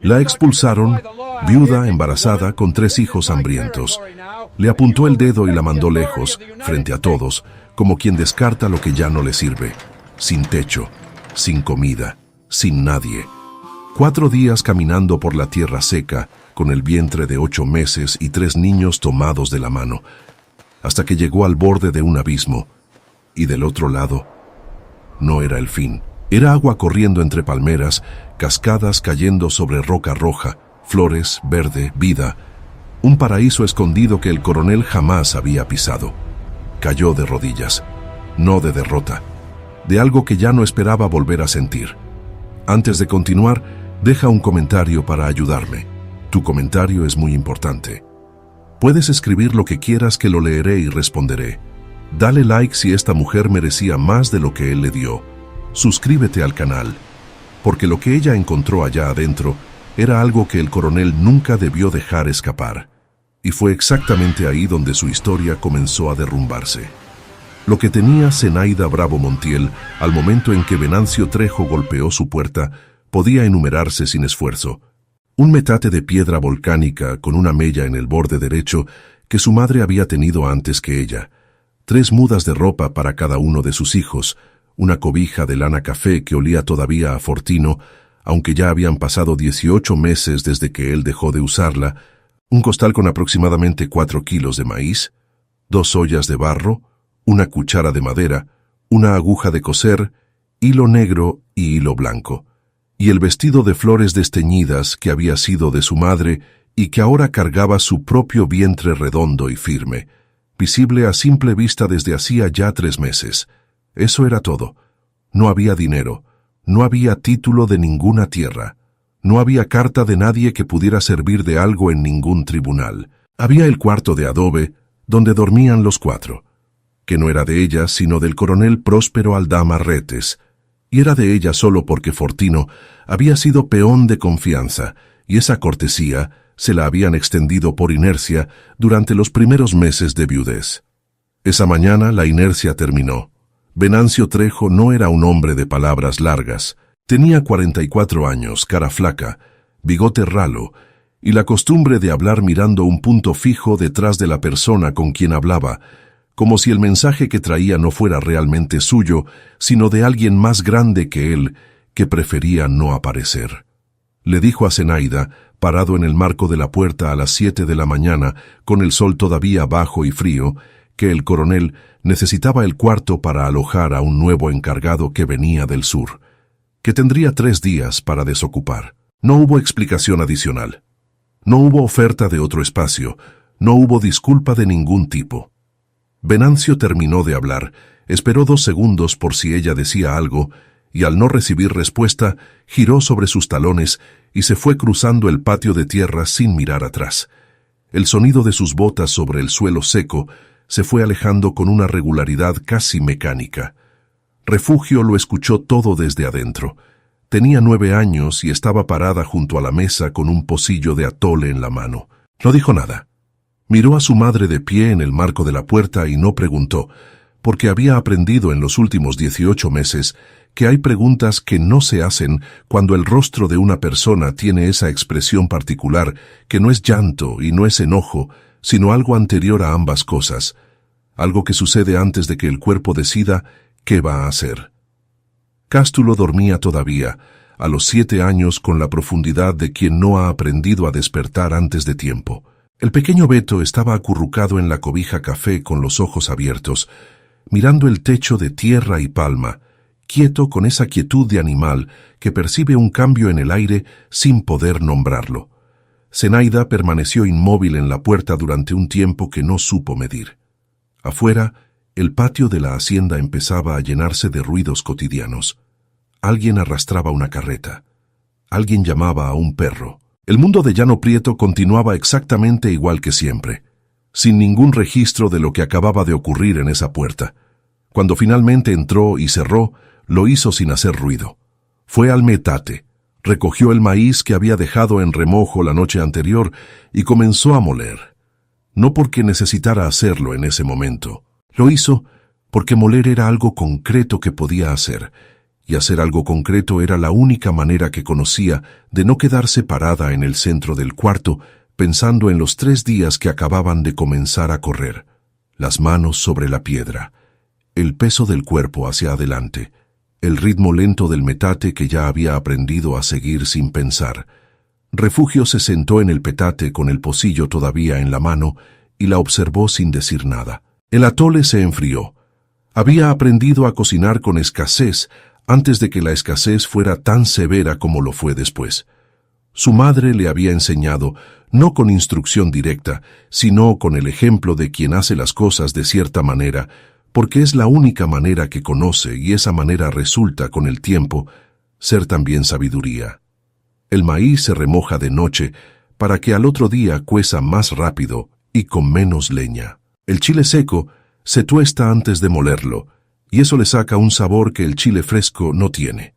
La expulsaron, viuda, embarazada, con 3 hijos hambrientos. Le apuntó el dedo y la mandó lejos, frente a todos, como quien descarta lo que ya no le sirve. Sin techo, sin comida, sin nadie. 4 días caminando por la tierra seca, con el vientre de 8 meses y 3 niños tomados de la mano, hasta que llegó al borde de un abismo, y del otro lado, no era el fin. Era agua corriendo entre palmeras, cascadas cayendo sobre roca roja, flores, verde, vida, un paraíso escondido que el coronel jamás había pisado. Cayó de rodillas, no de derrota, de algo que ya no esperaba volver a sentir. Antes de continuar, deja un comentario para ayudarme. Tu comentario es muy importante. Puedes escribir lo que quieras, que lo leeré y responderé. Dale like si esta mujer merecía más de lo que él le dio. Suscríbete al canal, porque lo que ella encontró allá adentro era algo que el coronel nunca debió dejar escapar. Y fue exactamente ahí donde su historia comenzó a derrumbarse. Lo que tenía Zenaida Bravo Montiel al momento en que Venancio Trejo golpeó su puerta podía enumerarse sin esfuerzo. Un metate de piedra volcánica con una mella en el borde derecho que su madre había tenido antes que ella, 3 mudas de ropa para cada uno de sus hijos, una cobija de lana café que olía todavía a Fortino, aunque ya habían pasado 18 meses desde que él dejó de usarla, un costal con aproximadamente 4 kilos de maíz, 2 ollas de barro, una cuchara de madera, una aguja de coser, hilo negro y hilo blanco, y el vestido de flores desteñidas que había sido de su madre y que ahora cargaba su propio vientre redondo y firme, visible a simple vista desde hacía ya 3 meses. Eso era todo. No había dinero, no había título de ninguna tierra, no había carta de nadie que pudiera servir de algo en ningún tribunal. Había el cuarto de adobe donde dormían los 4, que no era de ella sino del coronel Próspero Aldama Retes, y era de ella solo porque Fortino había sido peón de confianza, y esa cortesía se la habían extendido por inercia durante los primeros meses de viudez. Esa mañana la inercia terminó. Venancio Trejo no era un hombre de palabras largas. Tenía 44 años, cara flaca, bigote ralo, y la costumbre de hablar mirando un punto fijo detrás de la persona con quien hablaba, como si el mensaje que traía no fuera realmente suyo, sino de alguien más grande que él, que prefería no aparecer. Le dijo a Zenaida, parado en el marco de la puerta a las 7 de la mañana, con el sol todavía bajo y frío, que el coronel necesitaba el cuarto para alojar a un nuevo encargado que venía del sur, que tendría 3 días para desocupar. No hubo explicación adicional. No hubo oferta de otro espacio, no hubo disculpa de ningún tipo. Venancio terminó de hablar, esperó 2 segundos por si ella decía algo, y al no recibir respuesta, giró sobre sus talones y se fue cruzando el patio de tierra sin mirar atrás. El sonido de sus botas sobre el suelo seco se fue alejando con una regularidad casi mecánica. Refugio lo escuchó todo desde adentro. Tenía 9 años y estaba parada junto a la mesa con un pocillo de atole en la mano. No dijo nada. Miró a su madre de pie en el marco de la puerta y no preguntó, porque había aprendido en los últimos 18 meses que hay preguntas que no se hacen cuando el rostro de una persona tiene esa expresión particular que no es llanto y no es enojo, sino algo anterior a ambas cosas, algo que sucede antes de que el cuerpo decida qué va a hacer. Cástulo dormía todavía, a los 7 años, con la profundidad de quien no ha aprendido a despertar antes de tiempo. El pequeño Beto estaba acurrucado en la cobija café con los ojos abiertos, mirando el techo de tierra y palma, quieto con esa quietud de animal que percibe un cambio en el aire sin poder nombrarlo. Zenaida permaneció inmóvil en la puerta durante un tiempo que no supo medir. Afuera, el patio de la hacienda empezaba a llenarse de ruidos cotidianos. Alguien arrastraba una carreta. Alguien llamaba a un perro. El mundo de Llano Prieto continuaba exactamente igual que siempre, sin ningún registro de lo que acababa de ocurrir en esa puerta. Cuando finalmente entró y cerró, lo hizo sin hacer ruido. Fue al metate, recogió el maíz que había dejado en remojo la noche anterior y comenzó a moler. No porque necesitara hacerlo en ese momento. Lo hizo porque moler era algo concreto que podía hacer, y hacer algo concreto era la única manera que conocía de no quedarse parada en el centro del cuarto, pensando en los 3 días que acababan de comenzar a correr. Las manos sobre la piedra, el peso del cuerpo hacia adelante, el ritmo lento del metate que ya había aprendido a seguir sin pensar. Refugio se sentó en el petate con el pocillo todavía en la mano y la observó sin decir nada. El atole se enfrió. Había aprendido a cocinar con escasez antes de que la escasez fuera tan severa como lo fue después. Su madre le había enseñado, no con instrucción directa, sino con el ejemplo de quien hace las cosas de cierta manera, porque es la única manera que conoce y esa manera resulta con el tiempo ser también sabiduría. El maíz se remoja de noche para que al otro día cueza más rápido y con menos leña. El chile seco se tuesta antes de molerlo, y eso le saca un sabor que el chile fresco no tiene.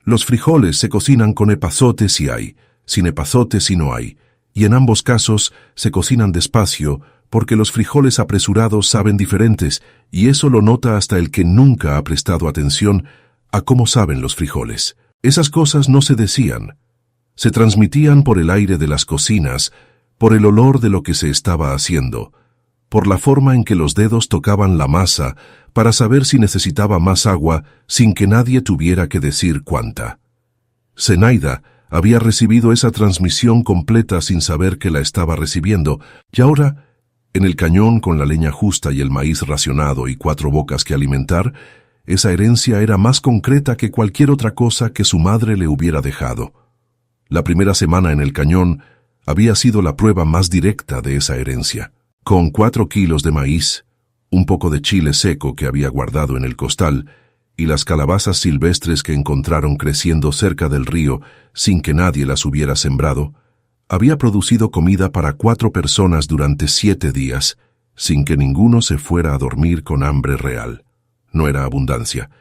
Los frijoles se cocinan con epazote si hay, sin epazote si no hay, y en ambos casos se cocinan despacio porque los frijoles apresurados saben diferentes, y eso lo nota hasta el que nunca ha prestado atención a cómo saben los frijoles. Esas cosas no se decían. Se transmitían por el aire de las cocinas, por el olor de lo que se estaba haciendo, por la forma en que los dedos tocaban la masa para saber si necesitaba más agua sin que nadie tuviera que decir cuánta. Zenaida había recibido esa transmisión completa sin saber que la estaba recibiendo, y ahora, en el cañón con la leña justa y el maíz racionado y 4 bocas que alimentar, esa herencia era más concreta que cualquier otra cosa que su madre le hubiera dejado. La primera semana en el cañón había sido la prueba más directa de esa herencia. Con 4 kilos de maíz, un poco de chile seco que había guardado en el costal y las calabazas silvestres que encontraron creciendo cerca del río sin que nadie las hubiera sembrado, había producido comida para 4 personas durante 7 días, sin que ninguno se fuera a dormir con hambre real. No era abundancia,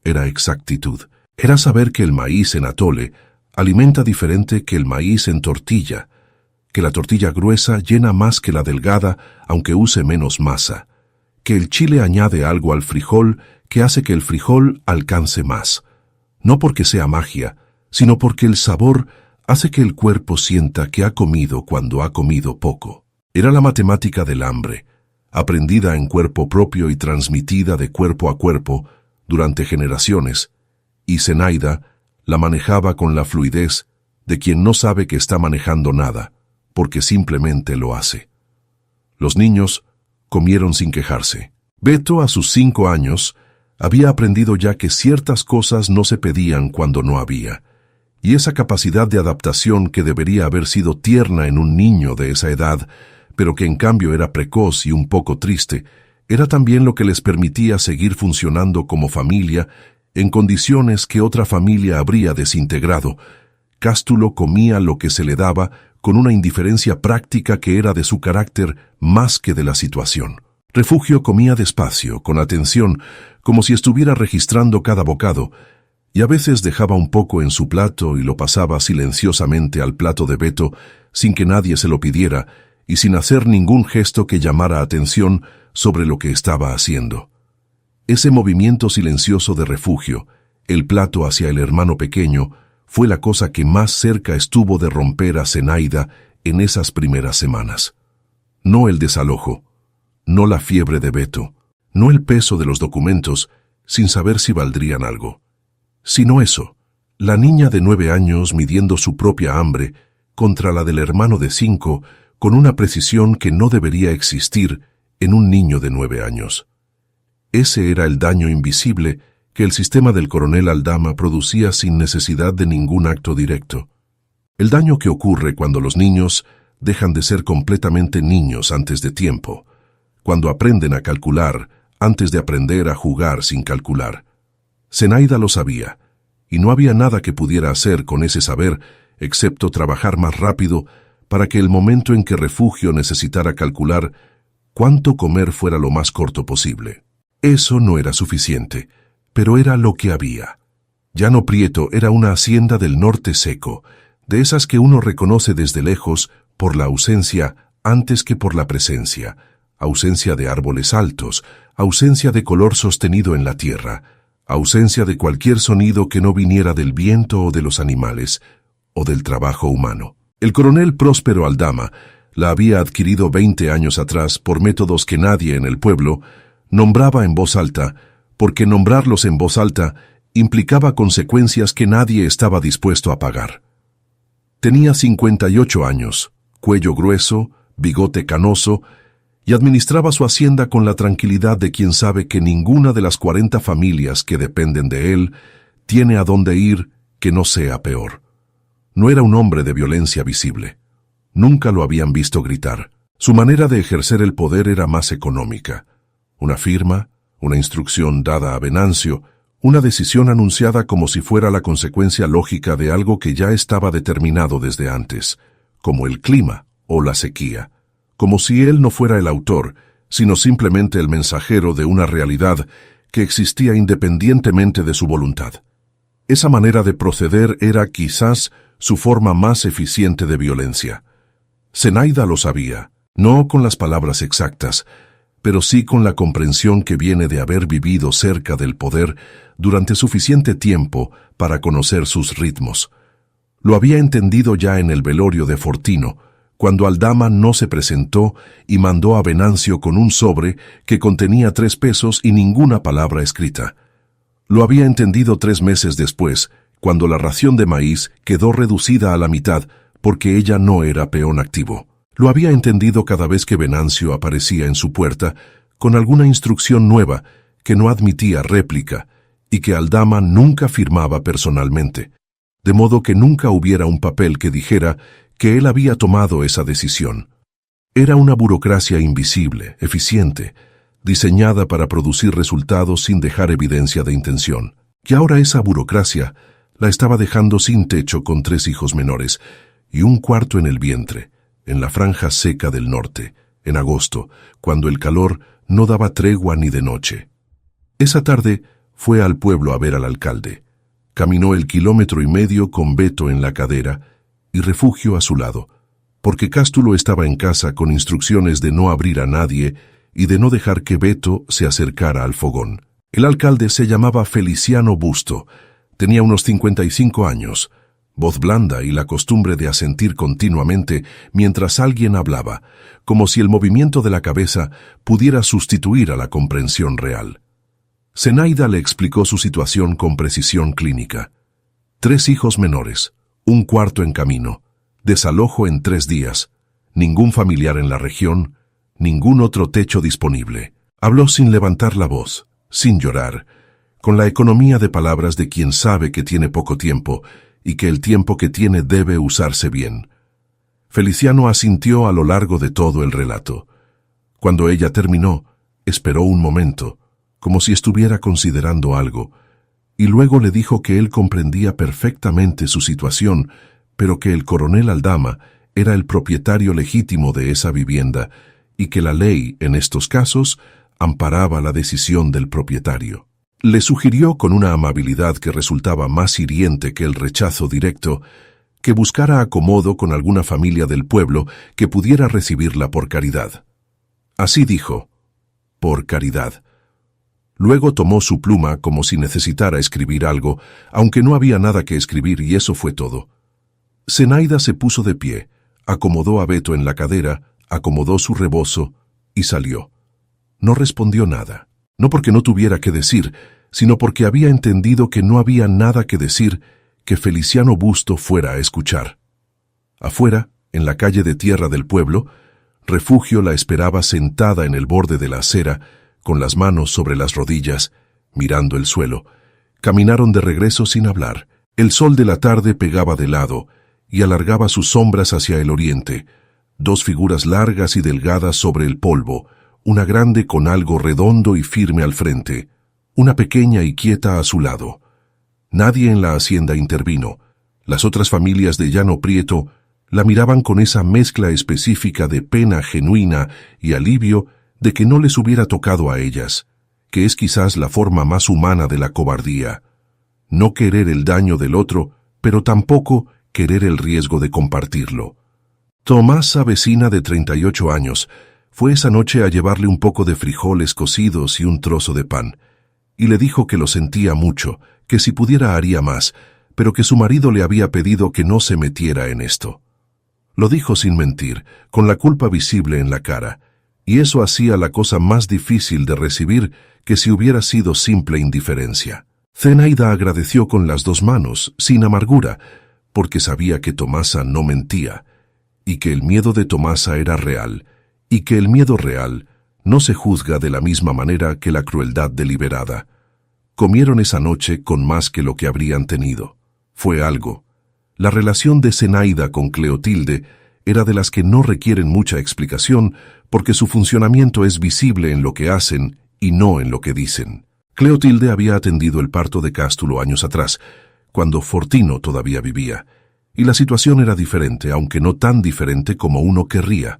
era exactitud. Era saber que el maíz en atole alimenta diferente que el maíz en tortilla, que la tortilla gruesa llena más que la delgada aunque use menos masa, que el chile añade algo al frijol que hace que el frijol alcance más, no porque sea magia, sino porque el sabor hace que el cuerpo sienta que ha comido cuando ha comido poco. Era la matemática del hambre, aprendida en cuerpo propio y transmitida de cuerpo a cuerpo durante generaciones, y Zenaida la manejaba con la fluidez de quien no sabe que está manejando nada, porque simplemente lo hace. Los niños comieron sin quejarse. Beto, a sus 5 años, había aprendido ya que ciertas cosas no se pedían cuando no había, y esa capacidad de adaptación que debería haber sido tierna en un niño de esa edad, pero que en cambio era precoz y un poco triste, era también lo que les permitía seguir funcionando como familia en condiciones que otra familia habría desintegrado. Cástulo comía lo que se le daba con una indiferencia práctica que era de su carácter más que de la situación. Refugio comía despacio, con atención, como si estuviera registrando cada bocado, y a veces dejaba un poco en su plato y lo pasaba silenciosamente al plato de Beto, sin que nadie se lo pidiera, y sin hacer ningún gesto que llamara atención sobre lo que estaba haciendo. Ese movimiento silencioso de Refugio, el plato hacia el hermano pequeño, fue la cosa que más cerca estuvo de romper a Zenaida en esas primeras semanas. No el desalojo, no la fiebre de Beto, no el peso de los documentos, sin saber si valdrían algo, sino eso, la niña de 9 años midiendo su propia hambre contra la del hermano de 5 con una precisión que no debería existir en un niño de 9 años. Ese era el daño invisible que el sistema del coronel Aldama producía sin necesidad de ningún acto directo. El daño que ocurre cuando los niños dejan de ser completamente niños antes de tiempo, cuando aprenden a calcular antes de aprender a jugar sin calcular. Zenaida lo sabía, y no había nada que pudiera hacer con ese saber excepto trabajar más rápido para que el momento en que Refugio necesitara calcular cuánto comer fuera lo más corto posible. Eso no era suficiente, pero era lo que había. Llano Prieto era una hacienda del norte seco, de esas que uno reconoce desde lejos por la ausencia antes que por la presencia, ausencia de árboles altos, ausencia de color sostenido en la tierra, ausencia de cualquier sonido que no viniera del viento o de los animales, o del trabajo humano. El coronel Próspero Aldama la había adquirido 20 años atrás por métodos que nadie en el pueblo nombraba en voz alta, porque nombrarlos en voz alta implicaba consecuencias que nadie estaba dispuesto a pagar. Tenía 58 años, cuello grueso, bigote canoso, y administraba su hacienda con la tranquilidad de quien sabe que ninguna de las 40 familias que dependen de él tiene a dónde ir que no sea peor. No era un hombre de violencia visible. Nunca lo habían visto gritar. Su manera de ejercer el poder era más económica. Una firma, una instrucción dada a Venancio, una decisión anunciada como si fuera la consecuencia lógica de algo que ya estaba determinado desde antes, como el clima o la sequía, como si él no fuera el autor, sino simplemente el mensajero de una realidad que existía independientemente de su voluntad. Esa manera de proceder era quizás su forma más eficiente de violencia. Zenaida lo sabía, no con las palabras exactas, pero sí con la comprensión que viene de haber vivido cerca del poder durante suficiente tiempo para conocer sus ritmos. Lo había entendido ya en el velorio de Fortino, cuando Aldama no se presentó y mandó a Venancio con un sobre que contenía 3 pesos y ninguna palabra escrita. Lo había entendido 3 meses después, cuando la ración de maíz quedó reducida a la mitad porque ella no era peón activo. Lo había entendido cada vez que Venancio aparecía en su puerta con alguna instrucción nueva que no admitía réplica y que Aldama nunca firmaba personalmente, de modo que nunca hubiera un papel que dijera que él había tomado esa decisión. Era una burocracia invisible, eficiente, diseñada para producir resultados sin dejar evidencia de intención, que ahora esa burocracia la estaba dejando sin techo con 3 hijos menores y un cuarto en el vientre, en la franja seca del norte, en agosto, cuando el calor no daba tregua ni de noche. Esa tarde fue al pueblo a ver al alcalde. Caminó el 1,5 kilómetros con Beto en la cadera y Refugio a su lado, porque Cástulo estaba en casa con instrucciones de no abrir a nadie y de no dejar que Beto se acercara al fogón. El alcalde se llamaba Feliciano Busto, tenía unos 55 años, voz blanda y la costumbre de asentir continuamente mientras alguien hablaba, como si el movimiento de la cabeza pudiera sustituir a la comprensión real. Zenaida le explicó su situación con precisión clínica. 3 hijos menores, un cuarto en camino, desalojo en 3 días, ningún familiar en la región, ningún otro techo disponible. Habló sin levantar la voz, sin llorar, con la economía de palabras de quien sabe que tiene poco tiempo y que el tiempo que tiene debe usarse bien. Feliciano asintió a lo largo de todo el relato. Cuando ella terminó, esperó un momento, como si estuviera considerando algo, y luego le dijo que él comprendía perfectamente su situación, pero que el coronel Aldama era el propietario legítimo de esa vivienda y que la ley, en estos casos, amparaba la decisión del propietario. Le sugirió con una amabilidad que resultaba más hiriente que el rechazo directo, que buscara acomodo con alguna familia del pueblo que pudiera recibirla por caridad. Así dijo, por caridad. Luego tomó su pluma como si necesitara escribir algo, aunque no había nada que escribir y eso fue todo. Zenaida se puso de pie, acomodó a Beto en la cadera, acomodó su rebozo y salió. No respondió nada, no porque no tuviera que decir, sino porque había entendido que no había nada que decir que Feliciano Busto fuera a escuchar. Afuera, en la calle de tierra del pueblo, Refugio la esperaba sentada en el borde de la acera, con las manos sobre las rodillas, mirando el suelo. Caminaron de regreso sin hablar. El sol de la tarde pegaba de lado y alargaba sus sombras hacia el oriente. 2 figuras largas y delgadas sobre el polvo, una grande con algo redondo y firme al frente, una pequeña y quieta a su lado. Nadie en la hacienda intervino. Las otras familias de Llano Prieto la miraban con esa mezcla específica de pena genuina y alivio de que no les hubiera tocado a ellas, que es quizás la forma más humana de la cobardía. No querer el daño del otro, pero tampoco querer el riesgo de compartirlo. Tomasa, vecina de 38 años, fue esa noche a llevarle un poco de frijoles cocidos y un trozo de pan, y le dijo que lo sentía mucho, que si pudiera haría más, pero que su marido le había pedido que no se metiera en esto. Lo dijo sin mentir, con la culpa visible en la cara, y eso hacía la cosa más difícil de recibir que si hubiera sido simple indiferencia. Zenaida agradeció con las dos manos, sin amargura, porque sabía que Tomasa no mentía, y que el miedo de Tomasa era real, y que el miedo real no se juzga de la misma manera que la crueldad deliberada. Comieron esa noche con más que lo que habrían tenido. Fue algo. La relación de Zenaida con Cleotilde era de las que no requieren mucha explicación porque su funcionamiento es visible en lo que hacen y no en lo que dicen. Cleotilde había atendido el parto de Cástulo años atrás, cuando Fortino todavía vivía, y la situación era diferente, aunque no tan diferente como uno querría,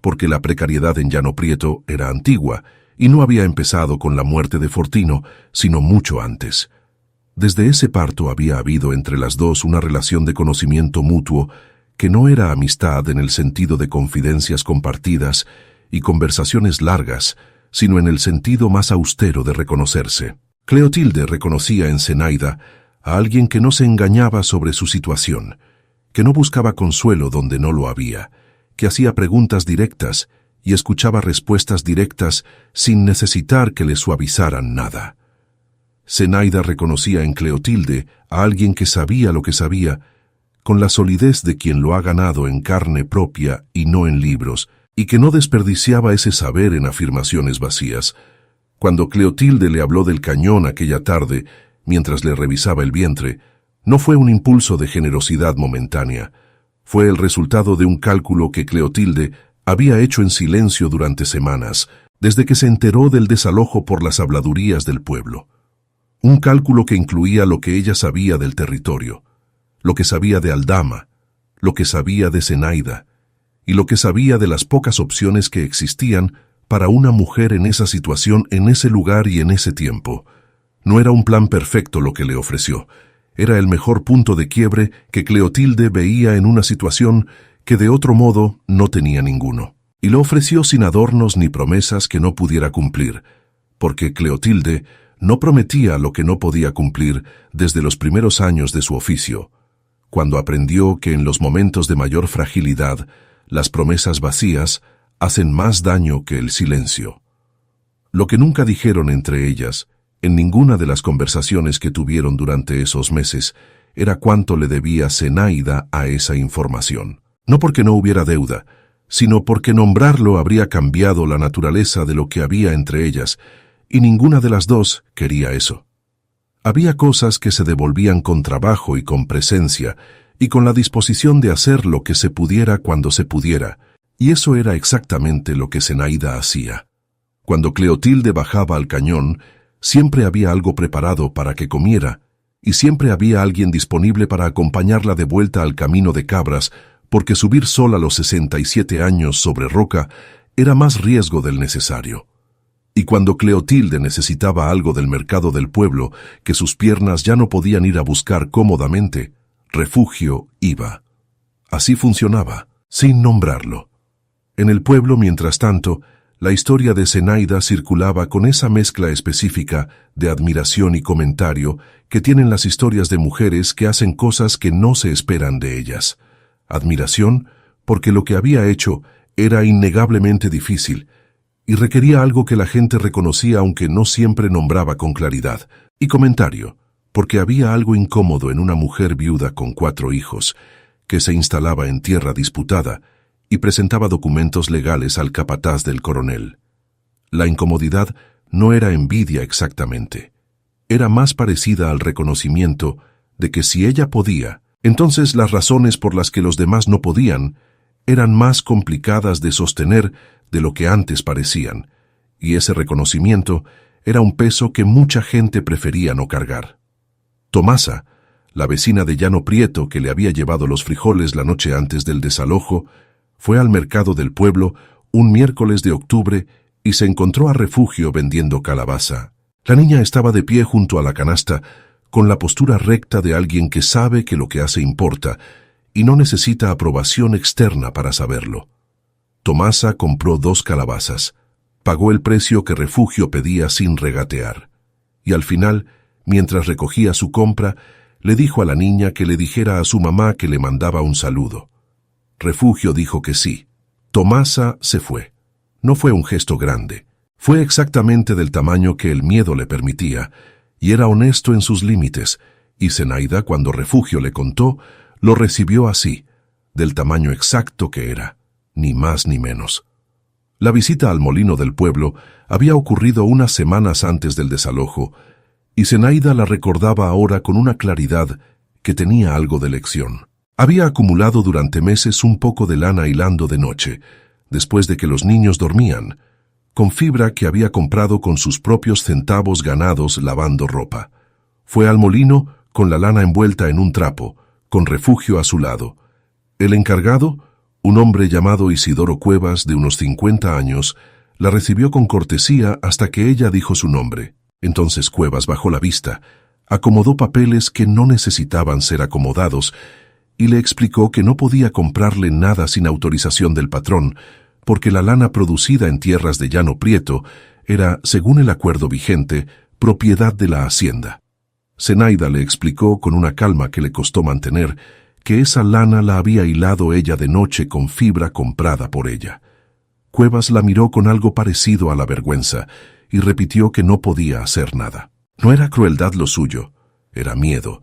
porque la precariedad en Llano Prieto era antigua y no había empezado con la muerte de Fortino, sino mucho antes. Desde ese parto había habido entre las dos una relación de conocimiento mutuo que no era amistad en el sentido de confidencias compartidas y conversaciones largas, sino en el sentido más austero de reconocerse. Cleotilde reconocía en Zenaida a alguien que no se engañaba sobre su situación, que no buscaba consuelo donde no lo había, que hacía preguntas directas y escuchaba respuestas directas sin necesitar que le suavizaran nada. Zenaida reconocía en Cleotilde a alguien que sabía lo que sabía, con la solidez de quien lo ha ganado en carne propia y no en libros, y que no desperdiciaba ese saber en afirmaciones vacías. Cuando Cleotilde le habló del cañón aquella tarde, mientras le revisaba el vientre, no fue un impulso de generosidad momentánea, fue el resultado de un cálculo que Cleotilde había hecho en silencio durante semanas, desde que se enteró del desalojo por las habladurías del pueblo. Un cálculo que incluía lo que ella sabía del territorio, lo que sabía de Aldama, lo que sabía de Zenaida, y lo que sabía de las pocas opciones que existían para una mujer en esa situación, en ese lugar y en ese tiempo. No era un plan perfecto lo que le ofreció, era el mejor punto de quiebre que Cleotilde veía en una situación que de otro modo no tenía ninguno. Y lo ofreció sin adornos ni promesas que no pudiera cumplir, porque Cleotilde no prometía lo que no podía cumplir desde los primeros años de su oficio, cuando aprendió que en los momentos de mayor fragilidad, las promesas vacías hacen más daño que el silencio. Lo que nunca dijeron entre ellas, en ninguna de las conversaciones que tuvieron durante esos meses, era cuánto le debía Zenaida a esa información. No porque no hubiera deuda, sino porque nombrarlo habría cambiado la naturaleza de lo que había entre ellas, y ninguna de las dos quería eso. Había cosas que se devolvían con trabajo y con presencia, y con la disposición de hacer lo que se pudiera cuando se pudiera, y eso era exactamente lo que Zenaida hacía. Cuando Cleotilde bajaba al cañón, siempre había algo preparado para que comiera, y siempre había alguien disponible para acompañarla de vuelta al camino de Cabras, porque subir sola a los 67 años sobre roca era más riesgo del necesario. Y cuando Cleotilde necesitaba algo del mercado del pueblo, que sus piernas ya no podían ir a buscar cómodamente, Refugio iba. Así funcionaba, sin nombrarlo. En el pueblo, mientras tanto, la historia de Zenaida circulaba con esa mezcla específica de admiración y comentario que tienen las historias de mujeres que hacen cosas que no se esperan de ellas. Admiración, porque lo que había hecho era innegablemente difícil, y requería algo que la gente reconocía aunque no siempre nombraba con claridad. Y comentario, porque había algo incómodo en una mujer viuda con 4 hijos, que se instalaba en tierra disputada y presentaba documentos legales al capataz del coronel. La incomodidad no era envidia exactamente, era más parecida al reconocimiento de que si ella podía, entonces las razones por las que los demás no podían eran más complicadas de sostener de lo que antes parecían, y ese reconocimiento era un peso que mucha gente prefería no cargar. Tomasa, la vecina de Llano Prieto que le había llevado los frijoles la noche antes del desalojo, fue al mercado del pueblo un miércoles de octubre y se encontró a Refugio vendiendo calabaza. La niña estaba de pie junto a la canasta, con la postura recta de alguien que sabe que lo que hace importa y no necesita aprobación externa para saberlo. Tomasa compró 2 calabazas, pagó el precio que Refugio pedía sin regatear. y al final, mientras recogía su compra, le dijo a la niña que le dijera a su mamá que le mandaba un saludo. Refugio dijo que sí. Tomasa se fue. No fue un gesto grande. Fue exactamente del tamaño que el miedo le permitía, y era honesto en sus límites, y Zenaida, cuando Refugio le contó, lo recibió así, del tamaño exacto que era, ni más ni menos. La visita al molino del pueblo había ocurrido unas semanas antes del desalojo, y Zenaida la recordaba ahora con una claridad que tenía algo de lección. Había acumulado durante meses un poco de lana hilando de noche, después de que los niños dormían, con fibra que había comprado con sus propios centavos ganados lavando ropa. Fue al molino con la lana envuelta en un trapo, con Refugio a su lado. El encargado, un hombre llamado Isidoro Cuevas, de unos 50 años, la recibió con cortesía hasta que ella dijo su nombre. Entonces Cuevas bajó la vista, acomodó papeles que no necesitaban ser acomodados y le explicó que no podía comprarle nada sin autorización del patrón, porque la lana producida en tierras de Llano Prieto era, según el acuerdo vigente, propiedad de la hacienda. Zenaida le explicó con una calma que le costó mantener que esa lana la había hilado ella de noche con fibra comprada por ella. Cuevas la miró con algo parecido a la vergüenza y repitió que no podía hacer nada. No era crueldad lo suyo, era miedo.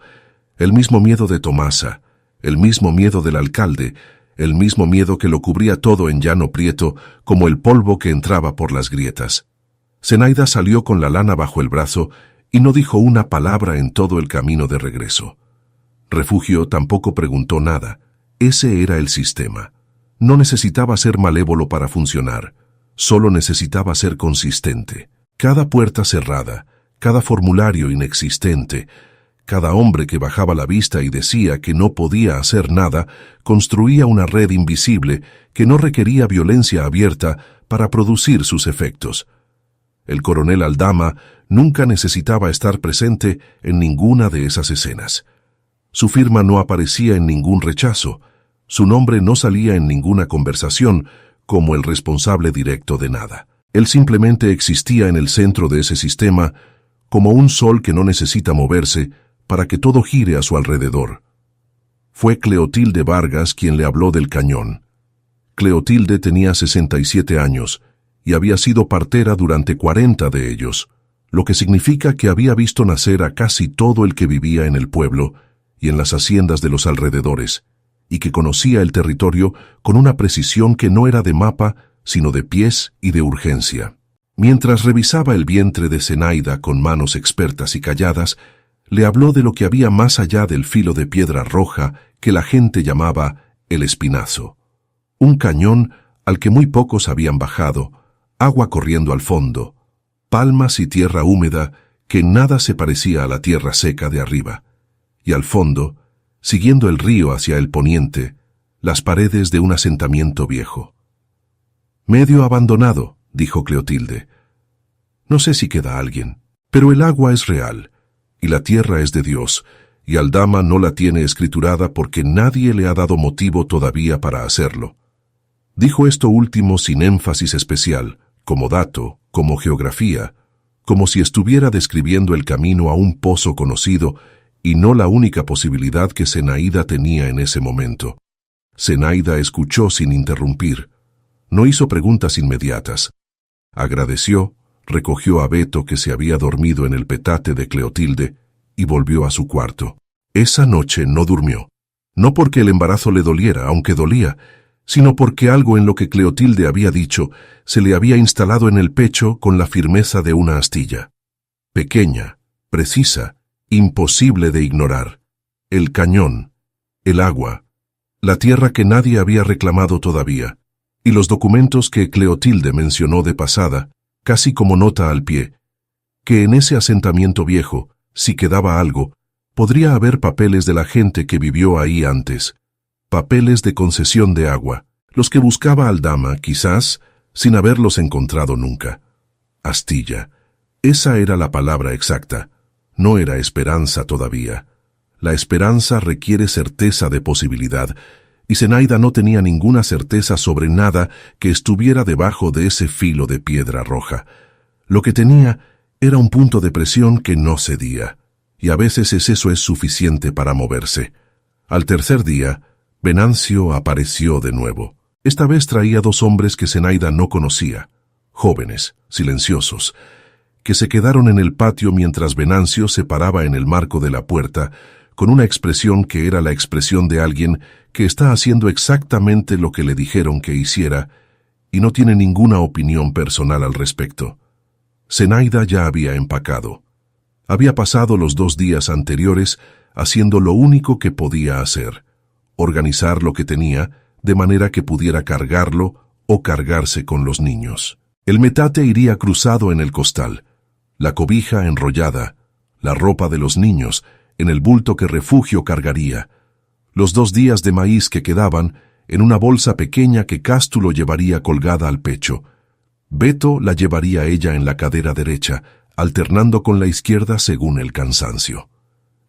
El mismo miedo de Tomasa, el mismo miedo del alcalde, el mismo miedo que lo cubría todo en Llano Prieto, como el polvo que entraba por las grietas. Zenaida salió con la lana bajo el brazo y no dijo una palabra en todo el camino de regreso. Refugio tampoco preguntó nada. Ese era el sistema. No necesitaba ser malévolo para funcionar, solo necesitaba ser consistente. Cada puerta cerrada, cada formulario inexistente, cada hombre que bajaba la vista y decía que no podía hacer nada, construía una red invisible que no requería violencia abierta para producir sus efectos. El coronel Aldama nunca necesitaba estar presente en ninguna de esas escenas. Su firma no aparecía en ningún rechazo, su nombre no salía en ninguna conversación como el responsable directo de nada. Él simplemente existía en el centro de ese sistema como un sol que no necesita moverse para que todo gire a su alrededor. Fue Cleotilde Vargas quien le habló del cañón. Cleotilde tenía 67 años y había sido partera durante 40 de ellos, lo que significa que había visto nacer a casi todo el que vivía en el pueblo y en las haciendas de los alrededores, y que conocía el territorio con una precisión que no era de mapa, sino de pies y de urgencia. Mientras revisaba el vientre de Zenaida con manos expertas y calladas, le habló de lo que había más allá del filo de piedra roja que la gente llamaba el Espinazo. Un cañón al que muy pocos habían bajado, agua corriendo al fondo, palmas y tierra húmeda que en nada se parecía a la tierra seca de arriba. Y al fondo, siguiendo el río hacia el poniente, las paredes de un asentamiento viejo. «Medio abandonado», dijo Cleotilde. «No sé si queda alguien, pero el agua es real, y la tierra es de Dios, y Aldama no la tiene escriturada porque nadie le ha dado motivo todavía para hacerlo». Dijo esto último sin énfasis especial, como dato, como geografía, como si estuviera describiendo el camino a un pozo conocido y no la única posibilidad que Zenaida tenía en ese momento. Zenaida escuchó sin interrumpir. No hizo preguntas inmediatas. Agradeció, recogió a Beto que se había dormido en el petate de Cleotilde y volvió a su cuarto. Esa noche no durmió. No porque el embarazo le doliera, aunque dolía, sino porque algo en lo que Cleotilde había dicho se le había instalado en el pecho con la firmeza de una astilla. Pequeña, precisa, imposible de ignorar. El cañón, el agua, la tierra que nadie había reclamado todavía, y los documentos que Cleotilde mencionó de pasada, casi como nota al pie, que en ese asentamiento viejo, si quedaba algo, podría haber papeles de la gente que vivió ahí antes, papeles de concesión de agua, los que buscaba Aldama, quizás, sin haberlos encontrado nunca. Astilla. Esa era la palabra exacta. No era esperanza todavía. La esperanza requiere certeza de posibilidad, y Zenaida no tenía ninguna certeza sobre nada que estuviera debajo de ese filo de piedra roja. Lo que tenía Era un punto de presión que no cedía, y a veces eso es suficiente para moverse. Al tercer día, Venancio apareció de nuevo. Esta vez traía 2 hombres que Zenaida no conocía, jóvenes, silenciosos, que se quedaron en el patio mientras Venancio se paraba en el marco de la puerta, con una expresión que era la expresión de alguien que está haciendo exactamente lo que le dijeron que hiciera y no tiene ninguna opinión personal al respecto. Zenaida ya había empacado. Había pasado los 2 días anteriores haciendo lo único que podía hacer, organizar lo que tenía de manera que pudiera cargarlo o cargarse con los niños. El metate iría cruzado en el costal, la cobija enrollada, la ropa de los niños en el bulto que Refugio cargaría, los 2 días de maíz que quedaban en una bolsa pequeña que Cástulo llevaría colgada al pecho. Beto la llevaría ella en la cadera derecha, alternando con la izquierda según el cansancio.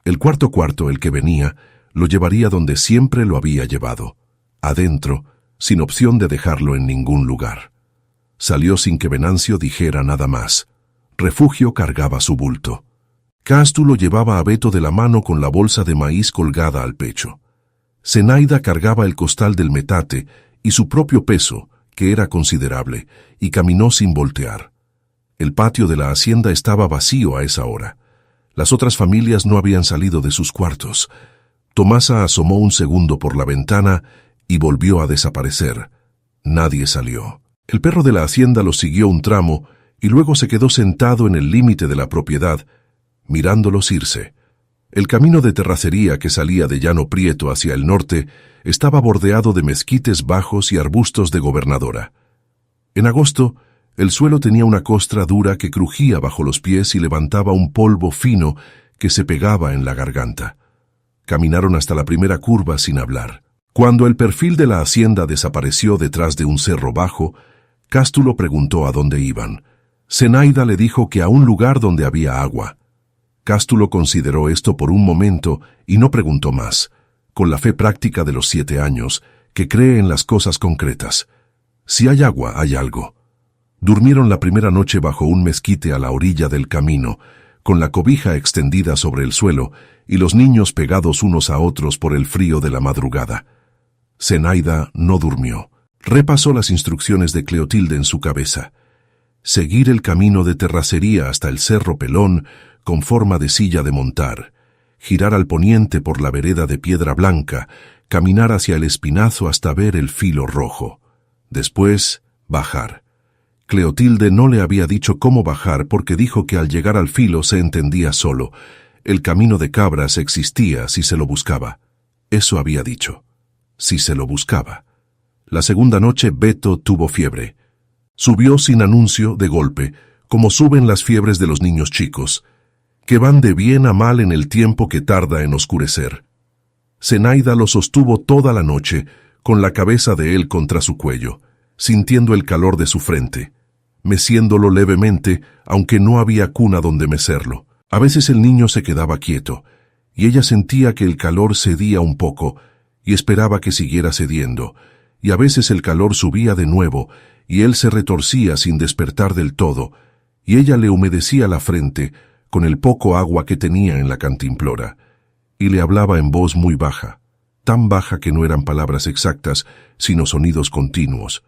El cuarto, el que venía, lo llevaría donde siempre lo había llevado, adentro, sin opción de dejarlo en ningún lugar. Salió sin que Venancio dijera nada más. Refugio cargaba su bulto. Cástulo llevaba a Beto de la mano con la bolsa de maíz colgada al pecho. Zenaida cargaba el costal del metate y su propio peso, que era considerable, y caminó sin voltear. El patio de la hacienda estaba vacío a esa hora. Las otras familias no habían salido de sus cuartos. Tomasa asomó un segundo por la ventana y volvió a desaparecer. Nadie salió. El perro de la hacienda los siguió un tramo y luego se quedó sentado en el límite de la propiedad, mirándolos irse. El camino de terracería que salía de Llano Prieto hacia el norte estaba bordeado de mezquites bajos y arbustos de gobernadora. En agosto, el suelo tenía una costra dura que crujía bajo los pies y levantaba un polvo fino que se pegaba en la garganta. Caminaron hasta la primera curva sin hablar. Cuando el perfil de la hacienda desapareció detrás de un cerro bajo, Cástulo preguntó a dónde iban. Zenaida le dijo que a un lugar donde había agua. Cástulo consideró esto por un momento y no preguntó más, con la fe práctica de los 7 años, que cree en las cosas concretas. Si hay agua, hay algo. Durmieron la primera noche bajo un mezquite a la orilla del camino, con la cobija extendida sobre el suelo y los niños pegados unos a otros por el frío de la madrugada. Zenaida no durmió. Repasó las instrucciones de Cleotilde en su cabeza. Seguir el camino de terracería hasta el Cerro Pelón con forma de silla de montar, girar al poniente por la vereda de piedra blanca, caminar hacia el espinazo hasta ver el filo rojo. Después, bajar. Cleotilde no le había dicho cómo bajar porque dijo que al llegar al filo se entendía solo. El camino de cabras existía si se lo buscaba. Eso había dicho. Si se lo buscaba. La segunda noche Beto tuvo fiebre. Subió sin anuncio, de golpe, como suben las fiebres de los niños chicos, que van de bien a mal en el tiempo que tarda en oscurecer. Zenaida lo sostuvo toda la noche, con la cabeza de él contra su cuello, sintiendo el calor de su frente, meciéndolo levemente, aunque no había cuna donde mecerlo. A veces el niño se quedaba quieto, y ella sentía que el calor cedía un poco, y esperaba que siguiera cediendo, y a veces el calor subía de nuevo, y él se retorcía sin despertar del todo, y ella le humedecía la frente con el poco agua que tenía en la cantimplora, y le hablaba en voz muy baja, tan baja que no eran palabras exactas, sino sonidos continuos,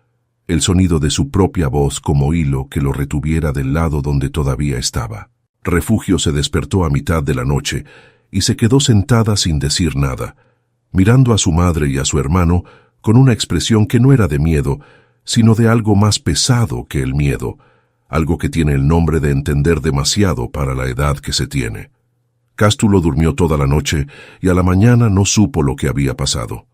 el sonido de su propia voz como hilo que lo retuviera del lado donde todavía estaba. Refugio se despertó a mitad de la noche y se quedó sentada sin decir nada, mirando a su madre y a su hermano con una expresión que no era de miedo, sino de algo más pesado que el miedo, algo que tiene el nombre de entender demasiado para la edad que se tiene. Cástulo durmió toda la noche y a la mañana no supo lo que había pasado.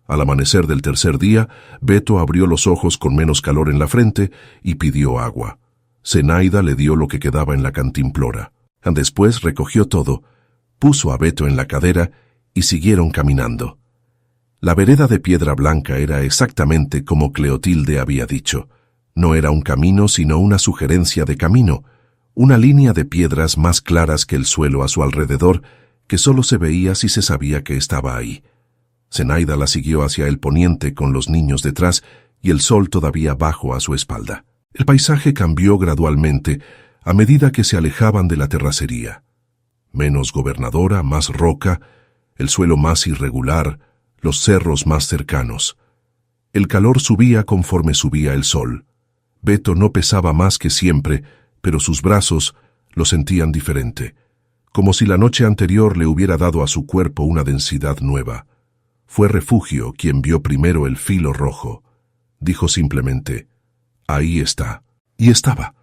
Al amanecer del tercer día, Beto abrió los ojos con menos calor en la frente y pidió agua. Zenaida le dio lo que quedaba en la cantimplora. Después recogió todo, puso a Beto en la cadera y siguieron caminando. La vereda de piedra blanca era exactamente como Cleotilde había dicho. No era un camino, sino una sugerencia de camino, una línea de piedras más claras que el suelo a su alrededor, que solo se veía si se sabía que estaba ahí. Zenaida la siguió hacia el poniente con los niños detrás y el sol todavía bajo a su espalda. El paisaje cambió gradualmente a medida que se alejaban de la terracería. Menos gobernadora, más roca, el suelo más irregular, los cerros más cercanos. El calor subía conforme subía el sol. Beto no pesaba más que siempre, pero sus brazos lo sentían diferente, como si la noche anterior le hubiera dado a su cuerpo una densidad nueva. Fue Refugio quien vio primero el filo rojo. Dijo simplemente, «Ahí está». Y estaba,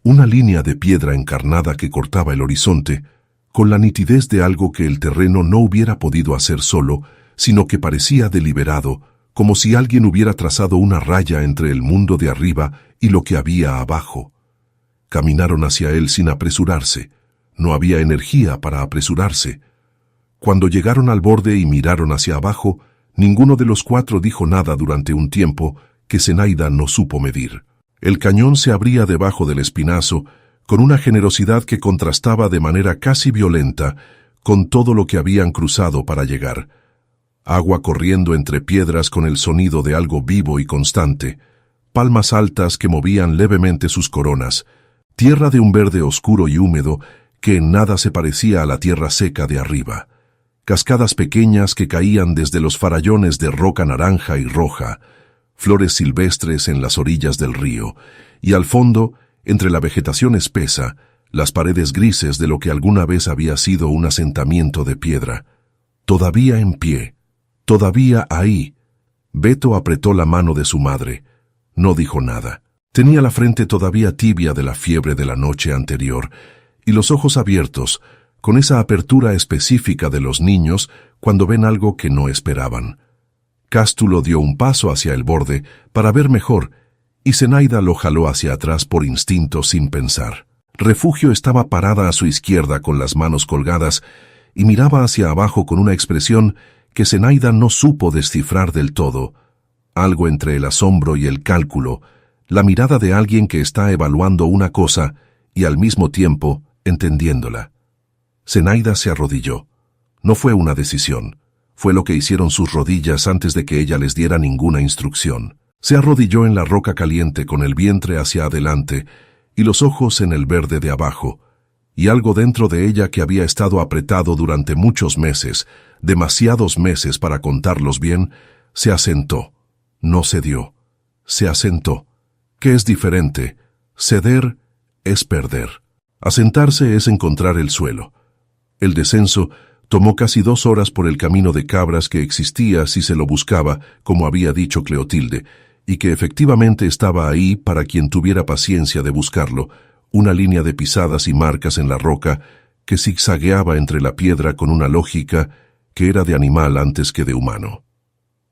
una línea de piedra encarnada que cortaba el horizonte, con la nitidez de algo que el terreno no hubiera podido hacer solo, sino que parecía deliberado, como si alguien hubiera trazado una raya entre el mundo de arriba y lo que había abajo. Caminaron hacia él sin apresurarse. No había energía para apresurarse. Cuando llegaron al borde y miraron hacia abajo, ninguno de los cuatro dijo nada durante un tiempo que Zenaida no supo medir. El cañón se abría debajo del espinazo, con una generosidad que contrastaba de manera casi violenta con todo lo que habían cruzado para llegar. Agua corriendo entre piedras con el sonido de algo vivo y constante, palmas altas que movían levemente sus coronas, tierra de un verde oscuro y húmedo que en nada se parecía a la tierra seca de arriba, cascadas pequeñas que caían desde los farallones de roca naranja y roja, flores silvestres en las orillas del río, y al fondo, entre la vegetación espesa, las paredes grises de lo que alguna vez había sido un asentamiento de piedra. Todavía en pie, todavía ahí. Beto apretó la mano de su madre. No dijo nada. Tenía la frente todavía tibia de la fiebre de la noche anterior, y los ojos abiertos, con esa apertura específica de los niños cuando ven algo que no esperaban. Cástulo dio un paso hacia el borde para ver mejor, y Zenaida lo jaló hacia atrás por instinto sin pensar. Refugio estaba parada a su izquierda con las manos colgadas y miraba hacia abajo con una expresión que Zenaida no supo descifrar del todo, algo entre el asombro y el cálculo, la mirada de alguien que está evaluando una cosa y al mismo tiempo entendiéndola. Zenaida se arrodilló. No fue una decisión, fue lo que hicieron sus rodillas antes de que ella les diera ninguna instrucción. Se arrodilló en la roca caliente con el vientre hacia adelante y los ojos en el verde de abajo, y algo dentro de ella que había estado apretado durante muchos meses, demasiados meses para contarlos bien, se asentó. No cedió. Se asentó. ¿Qué es diferente? Ceder es perder. Asentarse es encontrar el suelo. El descenso tomó casi 2 horas por el camino de cabras que existía si se lo buscaba, como había dicho Cleotilde, y que efectivamente estaba ahí para quien tuviera paciencia de buscarlo, una línea de pisadas y marcas en la roca que zigzagueaba entre la piedra con una lógica que era de animal antes que de humano.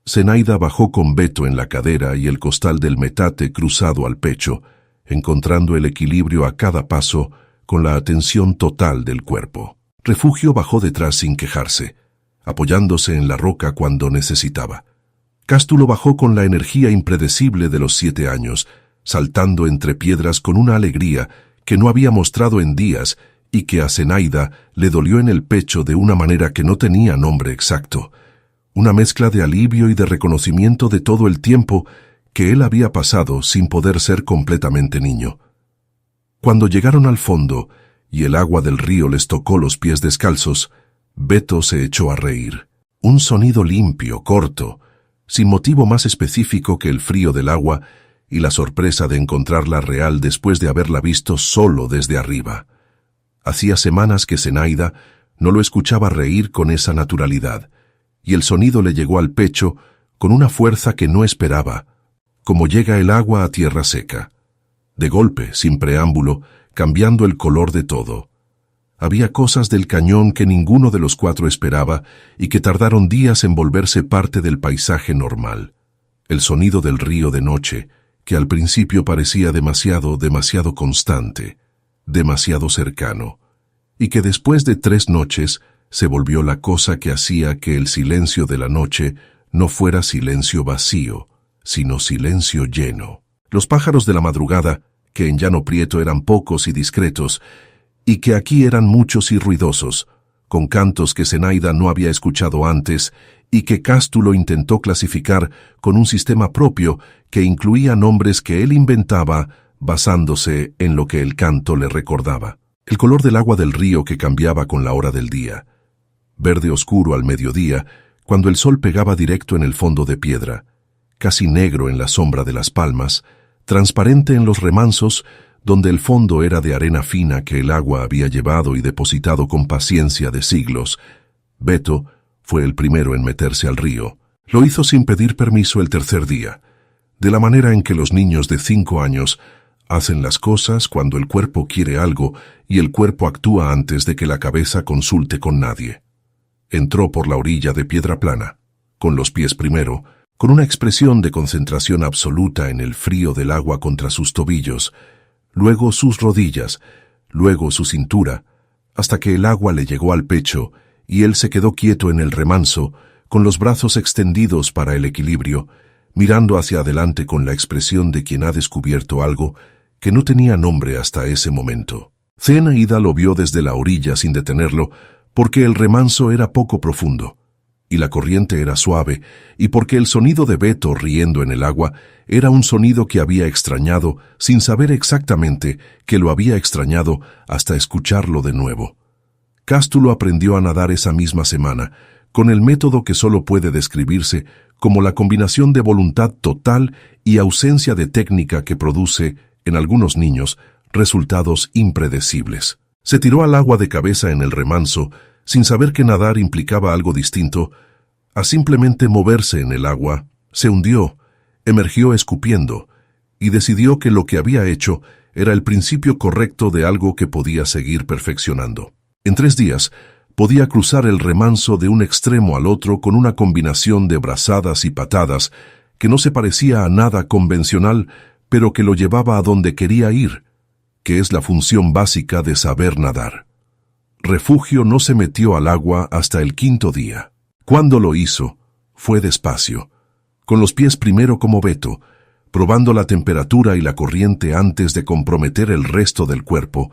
Zenaida bajó con Beto en la cadera y el costal del metate cruzado al pecho, encontrando el equilibrio a cada paso con la atención total del cuerpo. Refugio bajó detrás sin quejarse, apoyándose en la roca cuando necesitaba. Cástulo bajó con la energía impredecible de los 7 años, saltando entre piedras con una alegría que no había mostrado en días y que a Zenaida le dolió en el pecho de una manera que no tenía nombre exacto. Una mezcla de alivio y de reconocimiento de todo el tiempo que él había pasado sin poder ser completamente niño. Cuando llegaron al fondo y el agua del río les tocó los pies descalzos, Beto se echó a reír. Un sonido limpio, corto, sin motivo más específico que el frío del agua y la sorpresa de encontrarla real después de haberla visto solo desde arriba. Hacía semanas que Zenaida no lo escuchaba reír con esa naturalidad, y el sonido le llegó al pecho con una fuerza que no esperaba, como llega el agua a tierra seca. De golpe, sin preámbulo, cambiando el color de todo. Había cosas del cañón que ninguno de los 4 esperaba y que tardaron días en volverse parte del paisaje normal. El sonido del río de noche, que al principio parecía demasiado constante, demasiado cercano, y que después de 3 noches se volvió la cosa que hacía que el silencio de la noche no fuera silencio vacío, sino silencio lleno. Los pájaros de la madrugada, que en Llano Prieto eran pocos y discretos, y que aquí eran muchos y ruidosos, con cantos que Zenaida no había escuchado antes y que Cástulo intentó clasificar con un sistema propio que incluía nombres que él inventaba basándose en lo que el canto le recordaba. El color del agua del río que cambiaba con la hora del día. Verde oscuro al mediodía, cuando el sol pegaba directo en el fondo de piedra, casi negro en la sombra de las palmas, transparente en los remansos, donde el fondo era de arena fina que el agua había llevado y depositado con paciencia de siglos. Beto fue el primero en meterse al río. Lo hizo sin pedir permiso el tercer día, de la manera en que los niños de 5 años hacen las cosas cuando el cuerpo quiere algo y el cuerpo actúa antes de que la cabeza consulte con nadie. Entró por la orilla de piedra plana, con los pies primero, con una expresión de concentración absoluta en el frío del agua contra sus tobillos, luego sus rodillas, luego su cintura, hasta que el agua le llegó al pecho y él se quedó quieto en el remanso, con los brazos extendidos para el equilibrio, mirando hacia adelante con la expresión de quien ha descubierto algo que no tenía nombre hasta ese momento. Zenaida lo vio desde la orilla sin detenerlo, porque el remanso era poco profundo, y la corriente era suave, y porque el sonido de Beto riendo en el agua era un sonido que había extrañado sin saber exactamente que lo había extrañado hasta escucharlo de nuevo. Cástulo aprendió a nadar esa misma semana, con el método que solo puede describirse como la combinación de voluntad total y ausencia de técnica que produce, en algunos niños, resultados impredecibles. Se tiró al agua de cabeza en el remanso, sin saber que nadar implicaba algo distinto a simplemente moverse en el agua, se hundió, emergió escupiendo, y decidió que lo que había hecho era el principio correcto de algo que podía seguir perfeccionando. En 3 días, podía cruzar el remanso de un extremo al otro con una combinación de brazadas y patadas que no se parecía a nada convencional, pero que lo llevaba a donde quería ir, que es la función básica de saber nadar. Refugio no se metió al agua hasta el 5.º día. Cuando lo hizo, fue despacio, con los pies primero como Beto, probando la temperatura y la corriente antes de comprometer el resto del cuerpo,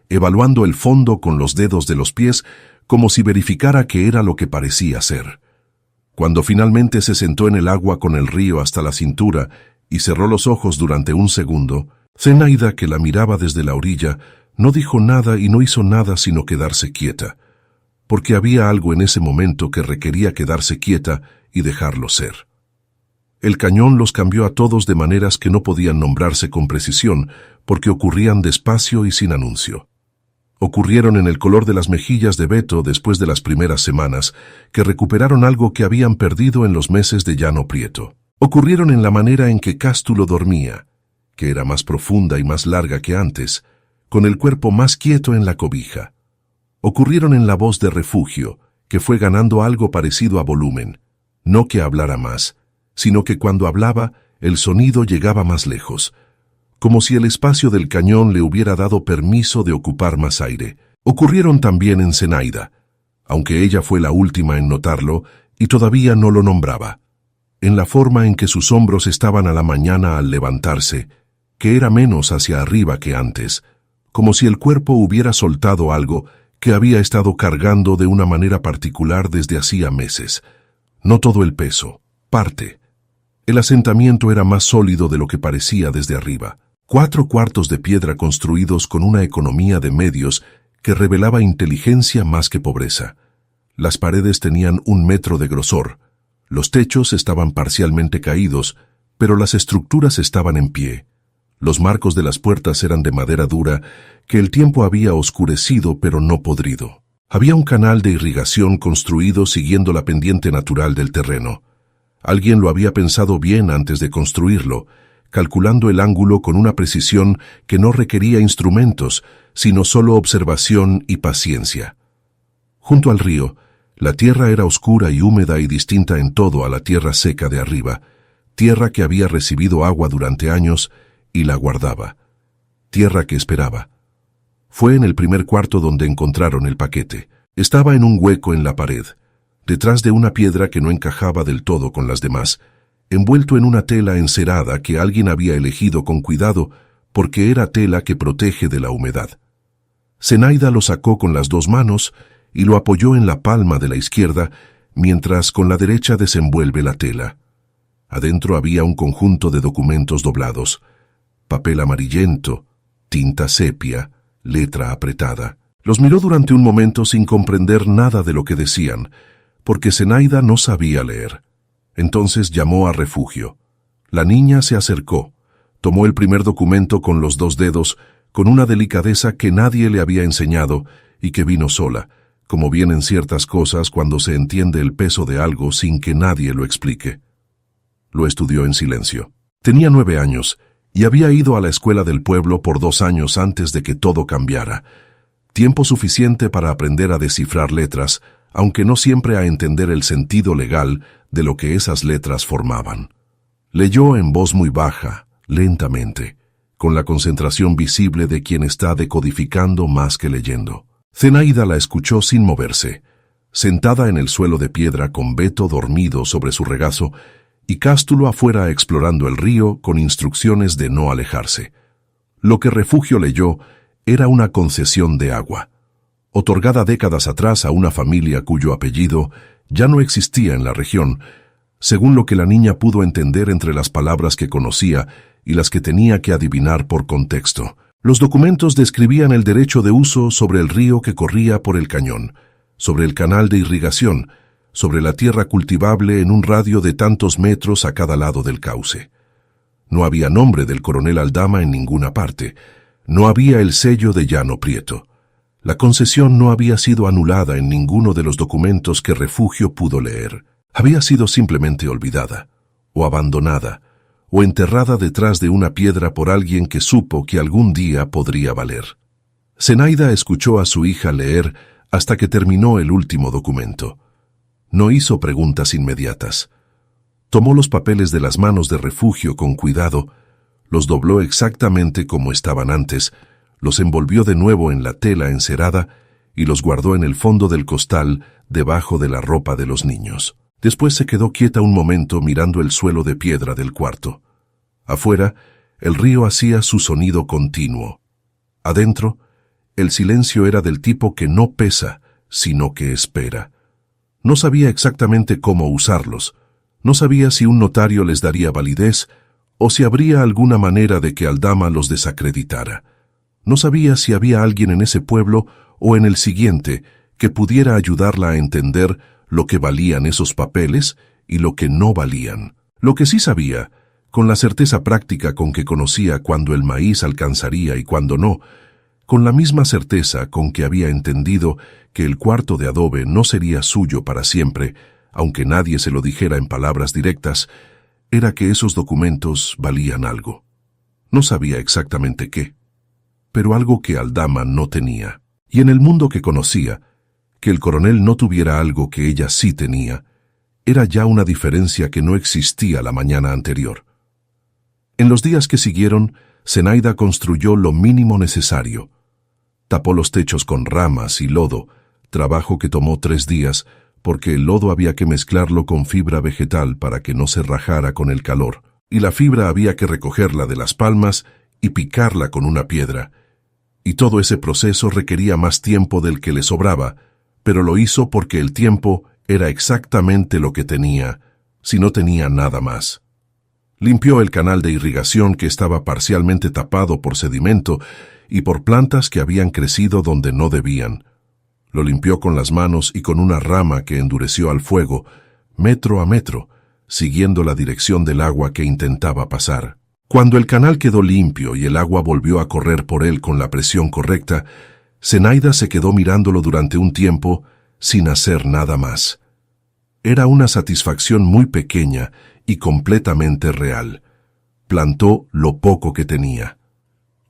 evaluando el fondo con los dedos de los pies como si verificara que era lo que parecía ser. Cuando finalmente se sentó en el agua con el río hasta la cintura y cerró los ojos durante un segundo, Zenaida, que la miraba desde la orilla, no dijo nada y no hizo nada sino quedarse quieta, porque había algo en ese momento que requería quedarse quieta y dejarlo ser. El cañón los cambió a todos de maneras que no podían nombrarse con precisión, porque ocurrían despacio y sin anuncio. Ocurrieron en el color de las mejillas de Beto después de las primeras semanas, que recuperaron algo que habían perdido en los meses de llano prieto. Ocurrieron en la manera en que Cástulo dormía, que era más profunda y más larga que antes, con el cuerpo más quieto en la cobija. Ocurrieron en la voz de Refugio, que fue ganando algo parecido a volumen, no que hablara más, sino que cuando hablaba, el sonido llegaba más lejos, como si el espacio del cañón le hubiera dado permiso de ocupar más aire. Ocurrieron también en Zenaida, aunque ella fue la última en notarlo y todavía no lo nombraba, en la forma en que sus hombros estaban a la mañana al levantarse, que era menos hacia arriba que antes, como si el cuerpo hubiera soltado algo que había estado cargando de una manera particular desde hacía meses. No todo el peso, parte. El asentamiento era más sólido de lo que parecía desde arriba. 4 cuartos de piedra construidos con una economía de medios que revelaba inteligencia más que pobreza. Las paredes tenían 1 metro de grosor. Los techos estaban parcialmente caídos, pero las estructuras estaban en pie. Los marcos de las puertas eran de madera dura que el tiempo había oscurecido pero no podrido. Había un canal de irrigación construido siguiendo la pendiente natural del terreno. Alguien lo había pensado bien antes de construirlo, calculando el ángulo con una precisión que no requería instrumentos, sino solo observación y paciencia. Junto al río, la tierra era oscura y húmeda y distinta en todo a la tierra seca de arriba, tierra que había recibido agua durante años y la guardaba, tierra que esperaba. Fue en el primer cuarto donde encontraron el paquete. Estaba en un hueco en la pared, detrás de una piedra que no encajaba del todo con las demás, envuelto en una tela encerada que alguien había elegido con cuidado porque era tela que protege de la humedad. Zenaida lo sacó con las 2 manos y lo apoyó en la palma de la izquierda, mientras con la derecha desenvuelve la tela. Adentro había un conjunto de documentos doblados. papel amarillento, tinta sepia, letra apretada. Los miró durante un momento sin comprender nada de lo que decían, porque Zenaida no sabía leer. Entonces llamó a refugio. La niña se acercó, tomó el primer documento con los 2 dedos, con una delicadeza que nadie le había enseñado y que vino sola, como vienen ciertas cosas cuando se entiende el peso de algo sin que nadie lo explique. Lo estudió en silencio. Tenía 9 años y había ido a la escuela del pueblo por 2 años antes de que todo cambiara. Tiempo suficiente para aprender a descifrar letras, aunque no siempre a entender el sentido legal de lo que esas letras formaban. Leyó en voz muy baja, lentamente, con la concentración visible de quien está decodificando más que leyendo. Zenaida la escuchó sin moverse, sentada en el suelo de piedra con Beto dormido sobre su regazo y Cástulo afuera explorando el río con instrucciones de no alejarse. Lo que Refugio leyó era una concesión de agua, otorgada décadas atrás a una familia cuyo apellido ya no existía en la región, según lo que la niña pudo entender entre las palabras que conocía y las que tenía que adivinar por contexto. Los documentos describían el derecho de uso sobre el río que corría por el cañón, sobre el canal de irrigación, sobre la tierra cultivable en un radio de tantos metros a cada lado del cauce. No había nombre del coronel Aldama en ninguna parte. No había el sello de Llano Prieto. La concesión no había sido anulada en ninguno de los documentos que Refugio pudo leer. Había sido simplemente olvidada, o abandonada, o enterrada detrás de una piedra por alguien que supo que algún día podría valer. Zenaida escuchó a su hija leer hasta que terminó el último documento. No hizo preguntas inmediatas. Tomó los papeles de las manos de Refugio con cuidado, los dobló exactamente como estaban antes, los envolvió de nuevo en la tela encerada y los guardó en el fondo del costal debajo de la ropa de los niños. Después se quedó quieta un momento mirando el suelo de piedra del cuarto. Afuera, el río hacía su sonido continuo. Adentro, el silencio era del tipo que no pesa, sino que espera. No sabía exactamente cómo usarlos. No sabía si un notario les daría validez o si habría alguna manera de que Aldama los desacreditara. No sabía si había alguien en ese pueblo o en el siguiente que pudiera ayudarla a entender lo que valían esos papeles y lo que no valían. Lo que sí sabía, con la certeza práctica con que conocía cuándo el maíz alcanzaría y cuándo no, con la misma certeza con que había entendido que el cuarto de adobe no sería suyo para siempre, aunque nadie se lo dijera en palabras directas, era que esos documentos valían algo. No sabía exactamente qué, pero algo que Aldama no tenía. Y en el mundo que conocía, que el coronel no tuviera algo que ella sí tenía, era ya una diferencia que no existía la mañana anterior. En los días que siguieron, Zenaida construyó lo mínimo necesario. Tapó los techos con ramas y lodo, trabajo que tomó 3 días, porque el lodo había que mezclarlo con fibra vegetal para que no se rajara con el calor, y la fibra había que recogerla de las palmas y picarla con una piedra. Y todo ese proceso requería más tiempo del que le sobraba, pero lo hizo porque el tiempo era exactamente lo que tenía, si no tenía nada más. Limpió el canal de irrigación que estaba parcialmente tapado por sedimento y por plantas que habían crecido donde no debían. Lo limpió con las manos y con una rama que endureció al fuego, metro a metro, siguiendo la dirección del agua que intentaba pasar. Cuando el canal quedó limpio y el agua volvió a correr por él con la presión correcta, Zenaida se quedó mirándolo durante un tiempo sin hacer nada más. Era una satisfacción muy pequeña y completamente real. Plantó lo poco que tenía.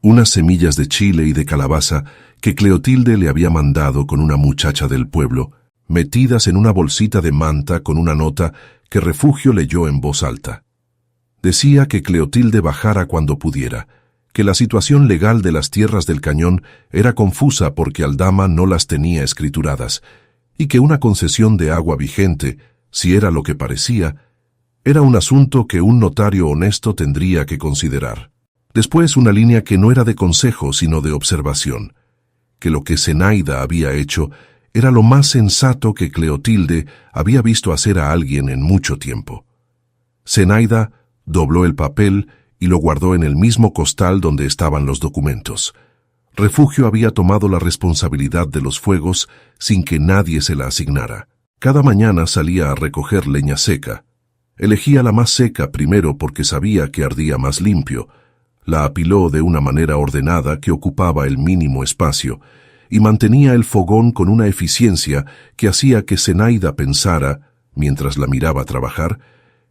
Unas semillas de chile y de calabaza que Cleotilde le había mandado con una muchacha del pueblo, metidas en una bolsita de manta con una nota que Refugio leyó en voz alta. Decía que Cleotilde bajara cuando pudiera, que la situación legal de las tierras del cañón era confusa porque Aldama no las tenía escrituradas, y que una concesión de agua vigente, si era lo que parecía, era un asunto que un notario honesto tendría que considerar. Después una línea que no era de consejo sino de observación, que lo que Zenaida había hecho era lo más sensato que Cleotilde había visto hacer a alguien en mucho tiempo. Zenaida dobló el papel y lo guardó en el mismo costal donde estaban los documentos. Refugio había tomado la responsabilidad de los fuegos sin que nadie se la asignara. Cada mañana salía a recoger leña seca. Elegía la más seca primero porque sabía que ardía más limpio. La apiló de una manera ordenada que ocupaba el mínimo espacio y mantenía el fogón con una eficiencia que hacía que Zenaida pensara, mientras la miraba trabajar,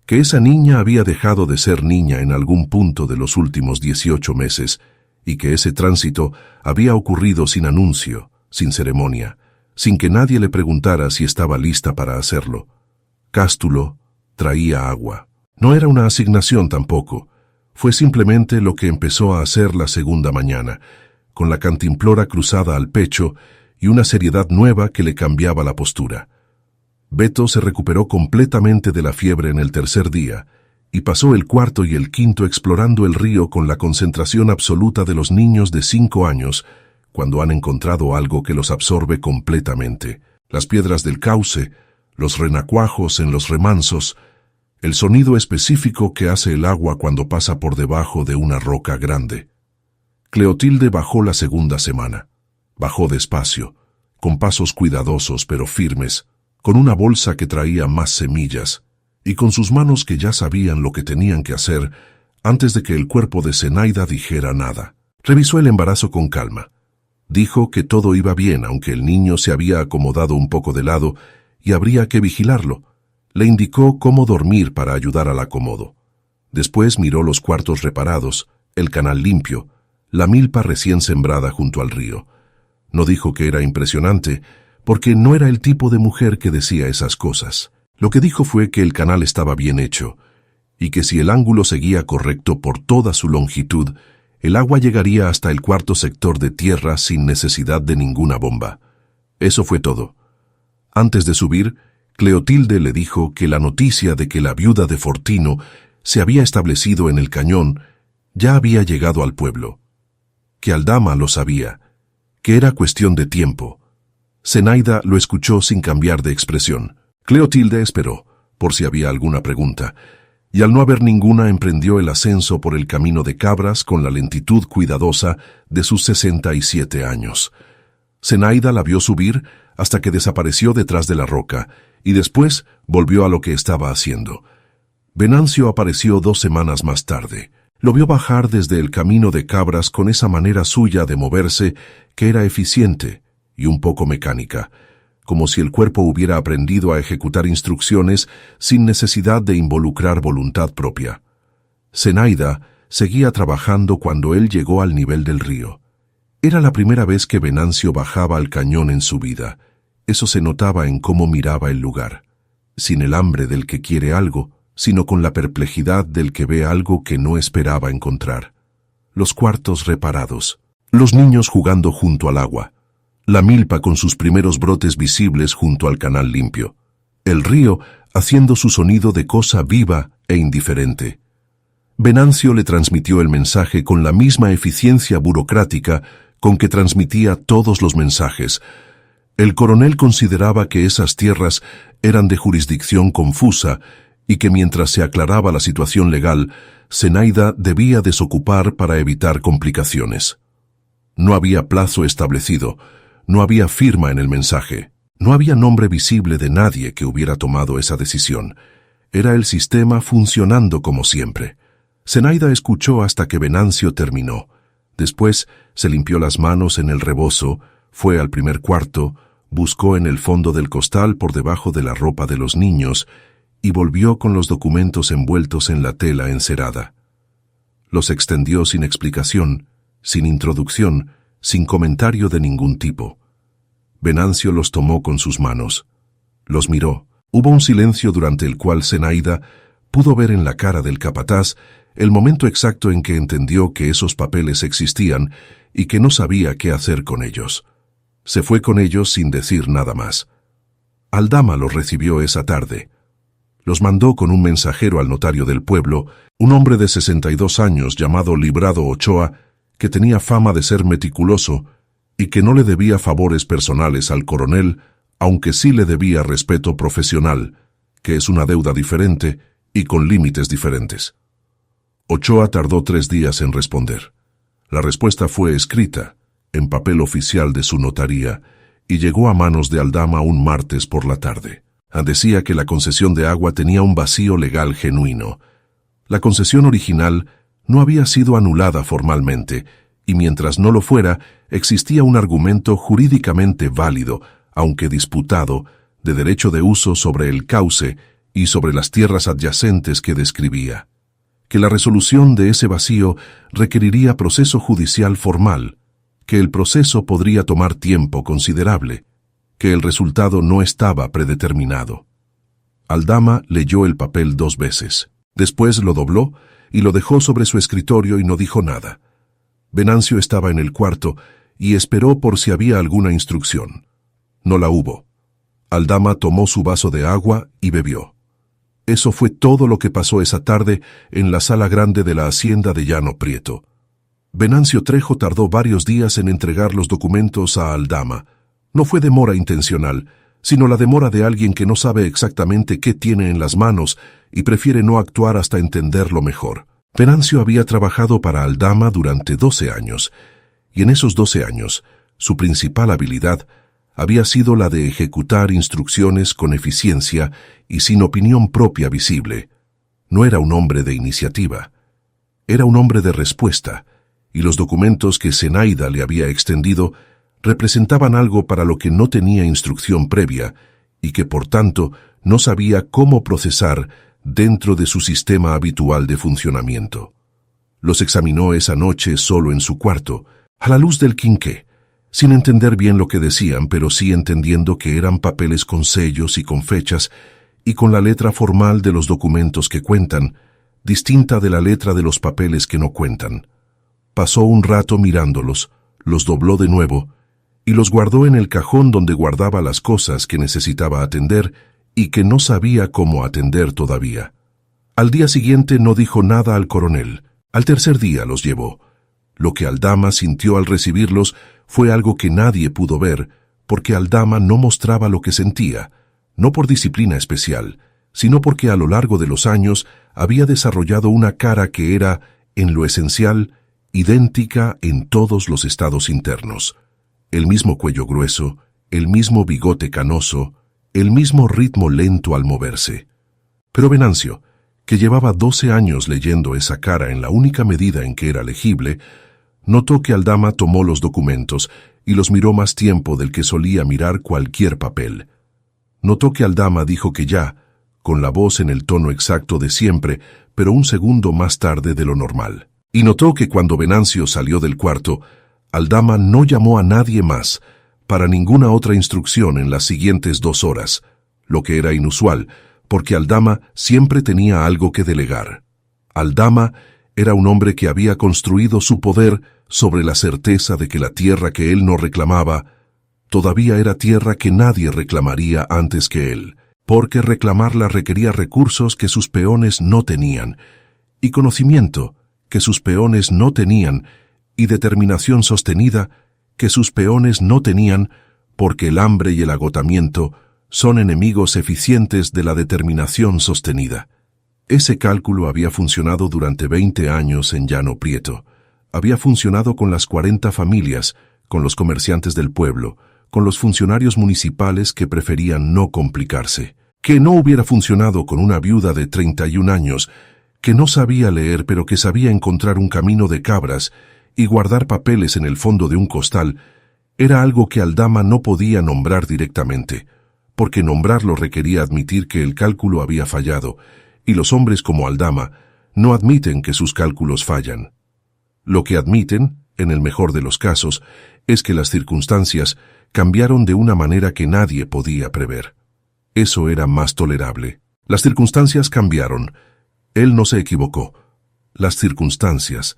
que esa niña había dejado de ser niña en algún punto de los últimos 18 meses y que ese tránsito había ocurrido sin anuncio, sin ceremonia, sin que nadie le preguntara si estaba lista para hacerlo. Cástulo traía agua. No era una asignación tampoco. Fue simplemente lo que empezó a hacer la segunda mañana, con la cantimplora cruzada al pecho y una seriedad nueva que le cambiaba la postura. Beto se recuperó completamente de la fiebre en el tercer día y pasó el cuarto y el quinto explorando el río con la concentración absoluta de los niños de 5 años cuando han encontrado algo que los absorbe completamente. Las piedras del cauce, los renacuajos en los remansos, el sonido específico que hace el agua cuando pasa por debajo de una roca grande. Cleotilde bajó la segunda semana. Bajó despacio, con pasos cuidadosos pero firmes, con una bolsa que traía más semillas, y con sus manos que ya sabían lo que tenían que hacer antes de que el cuerpo de Zenaida dijera nada. Revisó el embarazo con calma. Dijo que todo iba bien, aunque el niño se había acomodado un poco de lado y habría que vigilarlo. Le indicó cómo dormir para ayudar al acomodo. Después miró los cuartos reparados, el canal limpio, la milpa recién sembrada junto al río. No dijo que era impresionante, porque no era el tipo de mujer que decía esas cosas. Lo que dijo fue que el canal estaba bien hecho, y que si el ángulo seguía correcto por toda su longitud, el agua llegaría hasta el cuarto sector de tierra sin necesidad de ninguna bomba. Eso fue todo. Antes de subir, Cleotilde le dijo que la noticia de que la viuda de Fortino se había establecido en el cañón ya había llegado al pueblo, que Aldama lo sabía, que era cuestión de tiempo. Zenaida lo escuchó sin cambiar de expresión. Cleotilde esperó, por si había alguna pregunta, y al no haber ninguna emprendió el ascenso por el camino de cabras con la lentitud cuidadosa de sus 67 años. Zenaida la vio subir hasta que desapareció detrás de la roca, y después volvió a lo que estaba haciendo. Venancio apareció 2 semanas más tarde. Lo vio bajar desde el camino de cabras con esa manera suya de moverse que era eficiente y un poco mecánica, como si el cuerpo hubiera aprendido a ejecutar instrucciones sin necesidad de involucrar voluntad propia. Zenaida seguía trabajando cuando él llegó al nivel del río. Era la primera vez que Venancio bajaba al cañón en su vida. Eso se notaba en cómo miraba el lugar, sin el hambre del que quiere algo, sino con la perplejidad del que ve algo que no esperaba encontrar. Los cuartos reparados, los niños jugando junto al agua, la milpa con sus primeros brotes visibles junto al canal limpio, el río haciendo su sonido de cosa viva e indiferente. Venancio le transmitió el mensaje con la misma eficiencia burocrática con que transmitía todos los mensajes. El coronel consideraba que esas tierras eran de jurisdicción confusa y que mientras se aclaraba la situación legal, Zenaida debía desocupar para evitar complicaciones. No había plazo establecido, no había firma en el mensaje, no había nombre visible de nadie que hubiera tomado esa decisión. Era el sistema funcionando como siempre. Zenaida escuchó hasta que Venancio terminó. Después se limpió las manos en el rebozo, fue al primer cuarto, buscó en el fondo del costal por debajo de la ropa de los niños y volvió con los documentos envueltos en la tela encerada. Los extendió sin explicación, sin introducción, sin comentario de ningún tipo. Venancio los tomó con sus manos. Los miró. Hubo un silencio durante el cual Zenaida pudo ver en la cara del capataz el momento exacto en que entendió que esos papeles existían y que no sabía qué hacer con ellos. Se fue con ellos sin decir nada más. Aldama los recibió esa tarde. Los mandó con un mensajero al notario del pueblo, un hombre de 62 años llamado Librado Ochoa, que tenía fama de ser meticuloso y que no le debía favores personales al coronel, aunque sí le debía respeto profesional, que es una deuda diferente y con límites diferentes. Ochoa tardó 3 días en responder. La respuesta fue escrita, en papel oficial de su notaría, y llegó a manos de Aldama un martes por la tarde. Decía que la concesión de agua tenía un vacío legal genuino. La concesión original no había sido anulada formalmente, y mientras no lo fuera, existía un argumento jurídicamente válido, aunque disputado, de derecho de uso sobre el cauce y sobre las tierras adyacentes que describía. Que la resolución de ese vacío requeriría proceso judicial formal, que el proceso podría tomar tiempo considerable, que el resultado no estaba predeterminado. Aldama leyó el papel 2 veces. Después lo dobló y lo dejó sobre su escritorio y no dijo nada. Venancio estaba en el cuarto y esperó por si había alguna instrucción. No la hubo. Aldama tomó su vaso de agua y bebió. Eso fue todo lo que pasó esa tarde en la sala grande de la hacienda de Llano Prieto. Venancio Trejo tardó varios días en entregar los documentos a Aldama. No fue demora intencional, sino la demora de alguien que no sabe exactamente qué tiene en las manos y prefiere no actuar hasta entenderlo mejor. Venancio había trabajado para Aldama durante 12 años, y en esos 12 años, su principal habilidad había sido la de ejecutar instrucciones con eficiencia y sin opinión propia visible. No era un hombre de iniciativa, era un hombre de respuesta, y los documentos que Zenaida le había extendido representaban algo para lo que no tenía instrucción previa y que por tanto no sabía cómo procesar dentro de su sistema habitual de funcionamiento. Los examinó esa noche solo en su cuarto, a la luz del quinqué, sin entender bien lo que decían, pero sí entendiendo que eran papeles con sellos y con fechas y con la letra formal de los documentos que cuentan, distinta de la letra de los papeles que no cuentan. Pasó un rato mirándolos, los dobló de nuevo y los guardó en el cajón donde guardaba las cosas que necesitaba atender y que no sabía cómo atender todavía. Al día siguiente no dijo nada al coronel. Al tercer día los llevó. Lo que Aldama sintió al recibirlos fue algo que nadie pudo ver, porque Aldama no mostraba lo que sentía, no por disciplina especial, sino porque a lo largo de los años había desarrollado una cara que era, en lo esencial, idéntica en todos los estados internos. El mismo cuello grueso, el mismo bigote canoso, el mismo ritmo lento al moverse. Pero Venancio, que llevaba 12 años leyendo esa cara en la única medida en que era legible, notó que Aldama tomó los documentos y los miró más tiempo del que solía mirar cualquier papel. Notó que Aldama dijo que ya, con la voz en el tono exacto de siempre, pero un segundo más tarde de lo normal. Y notó que cuando Venancio salió del cuarto, Aldama no llamó a nadie más para ninguna otra instrucción en las siguientes 2 horas, lo que era inusual, porque Aldama siempre tenía algo que delegar. Aldama era un hombre que había construido su poder sobre la certeza de que la tierra que él no reclamaba todavía era tierra que nadie reclamaría antes que él, porque reclamarla requería recursos que sus peones no tenían, y conocimiento que sus peones no tenían, y determinación sostenida que sus peones no tenían, porque el hambre y el agotamiento son enemigos eficientes de la determinación sostenida. Ese cálculo había funcionado durante 20 años en Llano Prieto. Había funcionado con las 40 familias, con los comerciantes del pueblo, con los funcionarios municipales que preferían no complicarse. Que no hubiera funcionado con una viuda de 31 años, que no sabía leer pero que sabía encontrar un camino de cabras y guardar papeles en el fondo de un costal, era algo que Aldama no podía nombrar directamente, porque nombrarlo requería admitir que el cálculo había fallado, y los hombres como Aldama no admiten que sus cálculos fallan. Lo que admiten, en el mejor de los casos, es que las circunstancias cambiaron de una manera que nadie podía prever. Eso era más tolerable. Las circunstancias cambiaron. Él no se equivocó. Las circunstancias.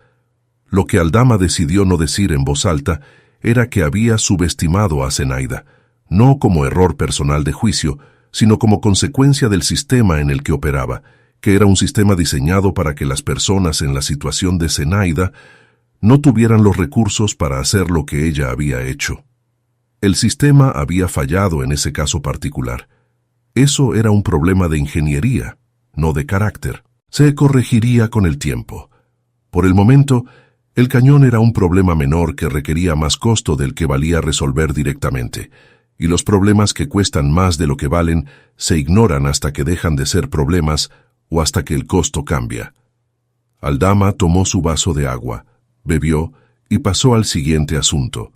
Lo que Aldama decidió no decir en voz alta era que había subestimado a Zenaida, no como error personal de juicio, sino como consecuencia del sistema en el que operaba, que era un sistema diseñado para que las personas en la situación de Zenaida no tuvieran los recursos para hacer lo que ella había hecho. El sistema había fallado en ese caso particular. Eso era un problema de ingeniería, no de carácter. Se corregiría con el tiempo. Por el momento, el cañón era un problema menor que requería más costo del que valía resolver directamente, y los problemas que cuestan más de lo que valen se ignoran hasta que dejan de ser problemas o hasta que el costo cambia. Aldama tomó su vaso de agua, bebió y pasó al siguiente asunto.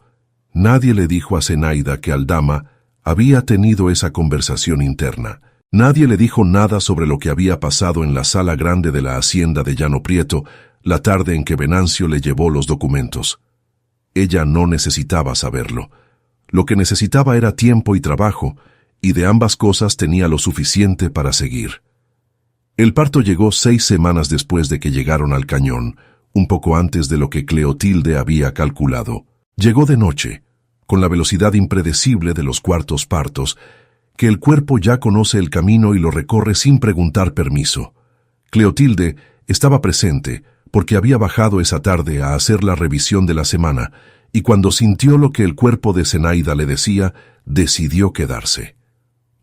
Nadie le dijo a Zenaida que Aldama había tenido esa conversación interna. Nadie le dijo nada sobre lo que había pasado en la sala grande de la hacienda de Llano Prieto la tarde en que Venancio le llevó los documentos. Ella no necesitaba saberlo. Lo que necesitaba era tiempo y trabajo, y de ambas cosas tenía lo suficiente para seguir. El parto llegó 6 semanas después de que llegaron al cañón, un poco antes de lo que Cleotilde había calculado. Llegó de noche, con la velocidad impredecible de los cuartos partos, que el cuerpo ya conoce el camino y lo recorre sin preguntar permiso. Cleotilde estaba presente, porque había bajado esa tarde a hacer la revisión de la semana, y cuando sintió lo que el cuerpo de Zenaida le decía, decidió quedarse.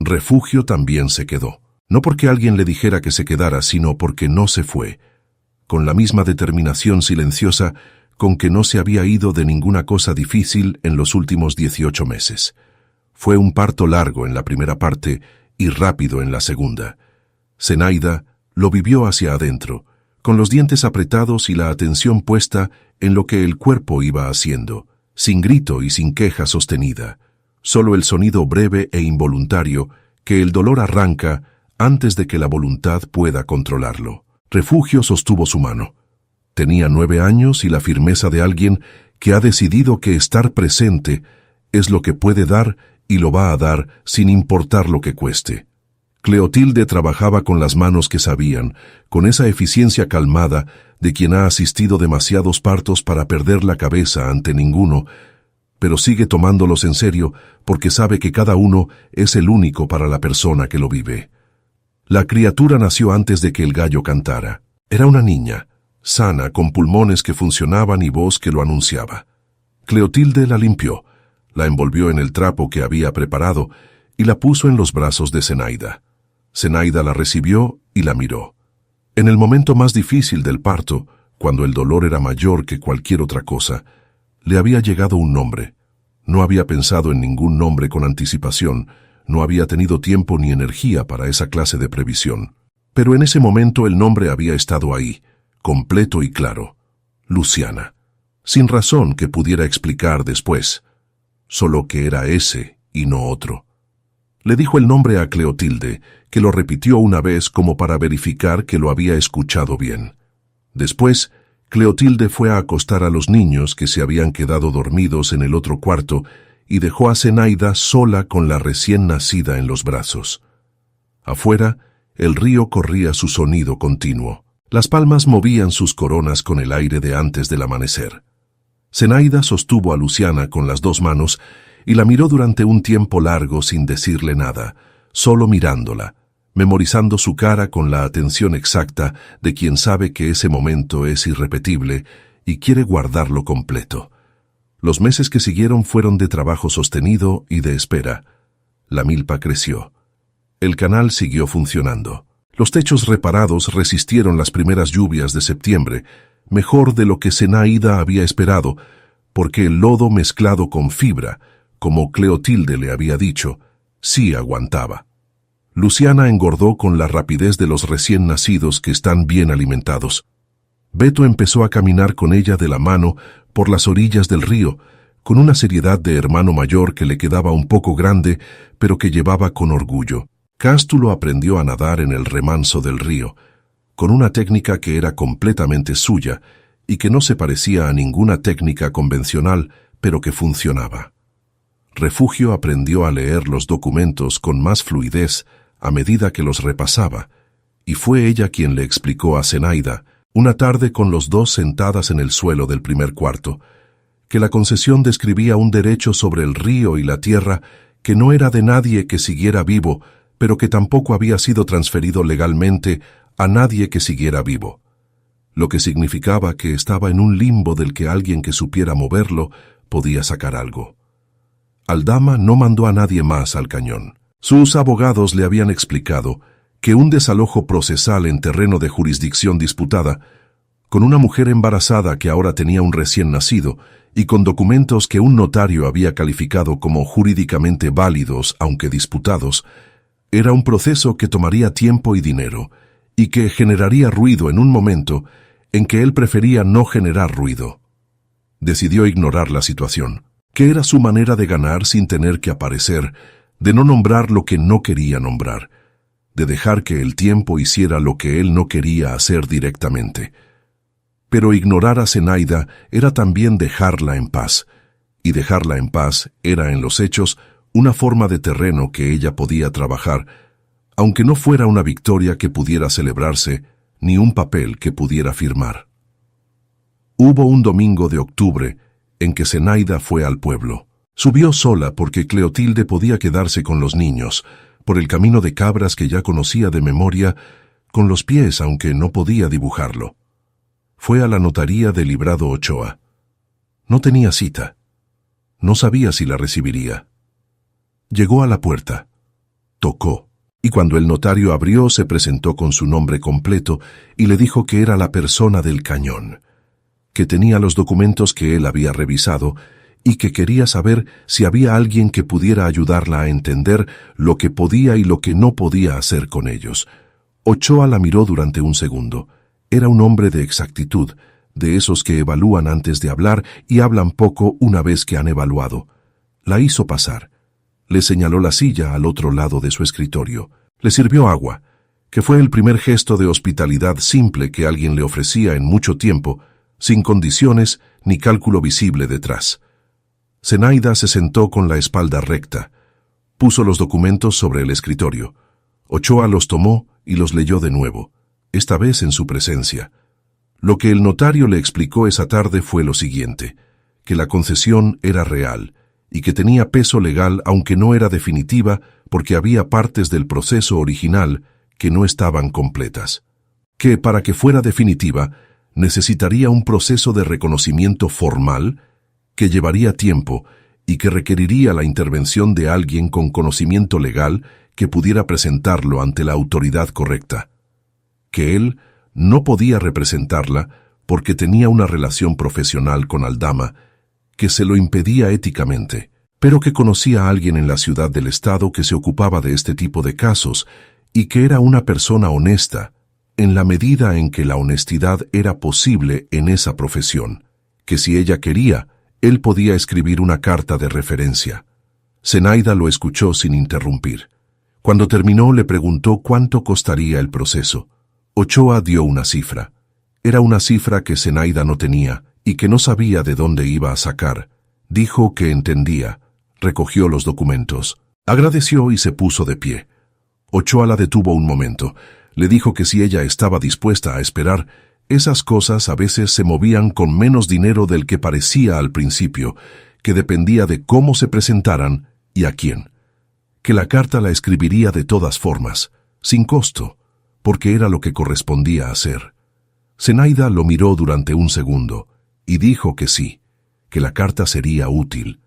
Refugio también se quedó. No porque alguien le dijera que se quedara, sino porque no se fue, con la misma determinación silenciosa con que no se había ido de ninguna cosa difícil en los últimos 18 meses. Fue un parto largo en la primera parte y rápido en la segunda. Zenaida lo vivió hacia adentro, con los dientes apretados y la atención puesta en lo que el cuerpo iba haciendo, sin grito y sin queja sostenida, solo el sonido breve e involuntario que el dolor arranca antes de que la voluntad pueda controlarlo. Refugio sostuvo su mano. Tenía 9 años y la firmeza de alguien que ha decidido que estar presente es lo que puede dar y lo va a dar sin importar lo que cueste. Cleotilde trabajaba con las manos que sabían, con esa eficiencia calmada de quien ha asistido demasiados partos para perder la cabeza ante ninguno, pero sigue tomándolos en serio porque sabe que cada uno es el único para la persona que lo vive. La criatura nació antes de que el gallo cantara. Era una niña, sana, con pulmones que funcionaban y voz que lo anunciaba. Cleotilde la limpió, la envolvió en el trapo que había preparado y la puso en los brazos de Zenaida. Zenaida la recibió y la miró. En el momento más difícil del parto, cuando el dolor era mayor que cualquier otra cosa, le había llegado un nombre. No había pensado en ningún nombre con anticipación, no había tenido tiempo ni energía para esa clase de previsión. Pero en ese momento el nombre había estado ahí, completo y claro. Luciana. Sin razón que pudiera explicar después. Solo que era ese y no otro. Le dijo el nombre a Cleotilde, que lo repitió una vez como para verificar que lo había escuchado bien. Después, Cleotilde fue a acostar a los niños que se habían quedado dormidos en el otro cuarto y dejó a Zenaida sola con la recién nacida en los brazos. Afuera, el río corría su sonido continuo. Las palmas movían sus coronas con el aire de antes del amanecer. Zenaida sostuvo a Luciana con las 2 manos y la miró durante un tiempo largo sin decirle nada, solo mirándola, memorizando su cara con la atención exacta de quien sabe que ese momento es irrepetible y quiere guardarlo completo. Los meses que siguieron fueron de trabajo sostenido y de espera. La milpa creció. El canal siguió funcionando. Los techos reparados resistieron las primeras lluvias de septiembre, mejor de lo que Zenaida había esperado, porque el lodo mezclado con fibra, como Cleotilde le había dicho, sí aguantaba. Luciana engordó con la rapidez de los recién nacidos que están bien alimentados. Beto empezó a caminar con ella de la mano por las orillas del río, con una seriedad de hermano mayor que le quedaba un poco grande, pero que llevaba con orgullo. Cástulo aprendió a nadar en el remanso del río, con una técnica que era completamente suya y que no se parecía a ninguna técnica convencional, pero que funcionaba. Refugio aprendió a leer los documentos con más fluidez a medida que los repasaba, y fue ella quien le explicó a Zenaida, una tarde con los 2 sentadas en el suelo del primer cuarto, que la concesión describía un derecho sobre el río y la tierra que no era de nadie que siguiera vivo, pero que tampoco había sido transferido legalmente a nadie que siguiera vivo, lo que significaba que estaba en un limbo del que alguien que supiera moverlo podía sacar algo. Aldama no mandó a nadie más al cañón. Sus abogados le habían explicado que un desalojo procesal en terreno de jurisdicción disputada con una mujer embarazada que ahora tenía un recién nacido y con documentos que un notario había calificado como jurídicamente válidos, aunque disputados. Era un proceso que tomaría tiempo y dinero, y que generaría ruido en un momento en que él prefería no generar ruido. Decidió ignorar la situación, que era su manera de ganar sin tener que aparecer, de no nombrar lo que no quería nombrar, de dejar que el tiempo hiciera lo que él no quería hacer directamente. Pero ignorar a Zenaida era también dejarla en paz, y dejarla en paz era en los hechos una forma de terreno que ella podía trabajar, aunque no fuera una victoria que pudiera celebrarse, ni un papel que pudiera firmar. Hubo un domingo de octubre en que Zenaida fue al pueblo. Subió sola porque Cleotilde podía quedarse con los niños, por el camino de cabras que ya conocía de memoria, con los pies aunque no podía dibujarlo. Fue a la notaría de Librado Ochoa. No tenía cita. No sabía si la recibiría. Llegó a la puerta. Tocó, y cuando el notario abrió se presentó con su nombre completo y le dijo que era la persona del cañón, que tenía los documentos que él había revisado y que quería saber si había alguien que pudiera ayudarla a entender lo que podía y lo que no podía hacer con ellos. Ochoa la miró durante un segundo. Era un hombre de exactitud, de esos que evalúan antes de hablar y hablan poco una vez que han evaluado. La hizo pasar. Le señaló la silla al otro lado de su escritorio. Le sirvió agua, que fue el primer gesto de hospitalidad simple que alguien le ofrecía en mucho tiempo, sin condiciones ni cálculo visible detrás. Zenaida se sentó con la espalda recta. Puso los documentos sobre el escritorio. Ochoa los tomó y los leyó de nuevo, esta vez en su presencia. Lo que el notario le explicó esa tarde fue lo siguiente, que la concesión era real y que tenía peso legal aunque no era definitiva porque había partes del proceso original que no estaban completas. Que para que fuera definitiva necesitaría un proceso de reconocimiento formal que llevaría tiempo y que requeriría la intervención de alguien con conocimiento legal que pudiera presentarlo ante la autoridad correcta. Que él no podía representarla porque tenía una relación profesional con Aldama que se lo impedía éticamente, pero que conocía a alguien en la ciudad del estado que se ocupaba de este tipo de casos y que era una persona honesta, en la medida en que la honestidad era posible en esa profesión, que si ella quería, él podía escribir una carta de referencia. Zenaida lo escuchó sin interrumpir. Cuando terminó le preguntó cuánto costaría el proceso. Ochoa dio una cifra. Era una cifra que Zenaida no tenía y que no sabía de dónde iba a sacar. Dijo que entendía. Recogió los documentos. Agradeció y se puso de pie. Ochoa la detuvo un momento. Le dijo que si ella estaba dispuesta a esperar, esas cosas a veces se movían con menos dinero del que parecía al principio, que dependía de cómo se presentaran y a quién. Que la carta la escribiría de todas formas, sin costo, porque era lo que correspondía hacer. Zenaida lo miró durante un segundo y dijo que sí, que la carta sería útil.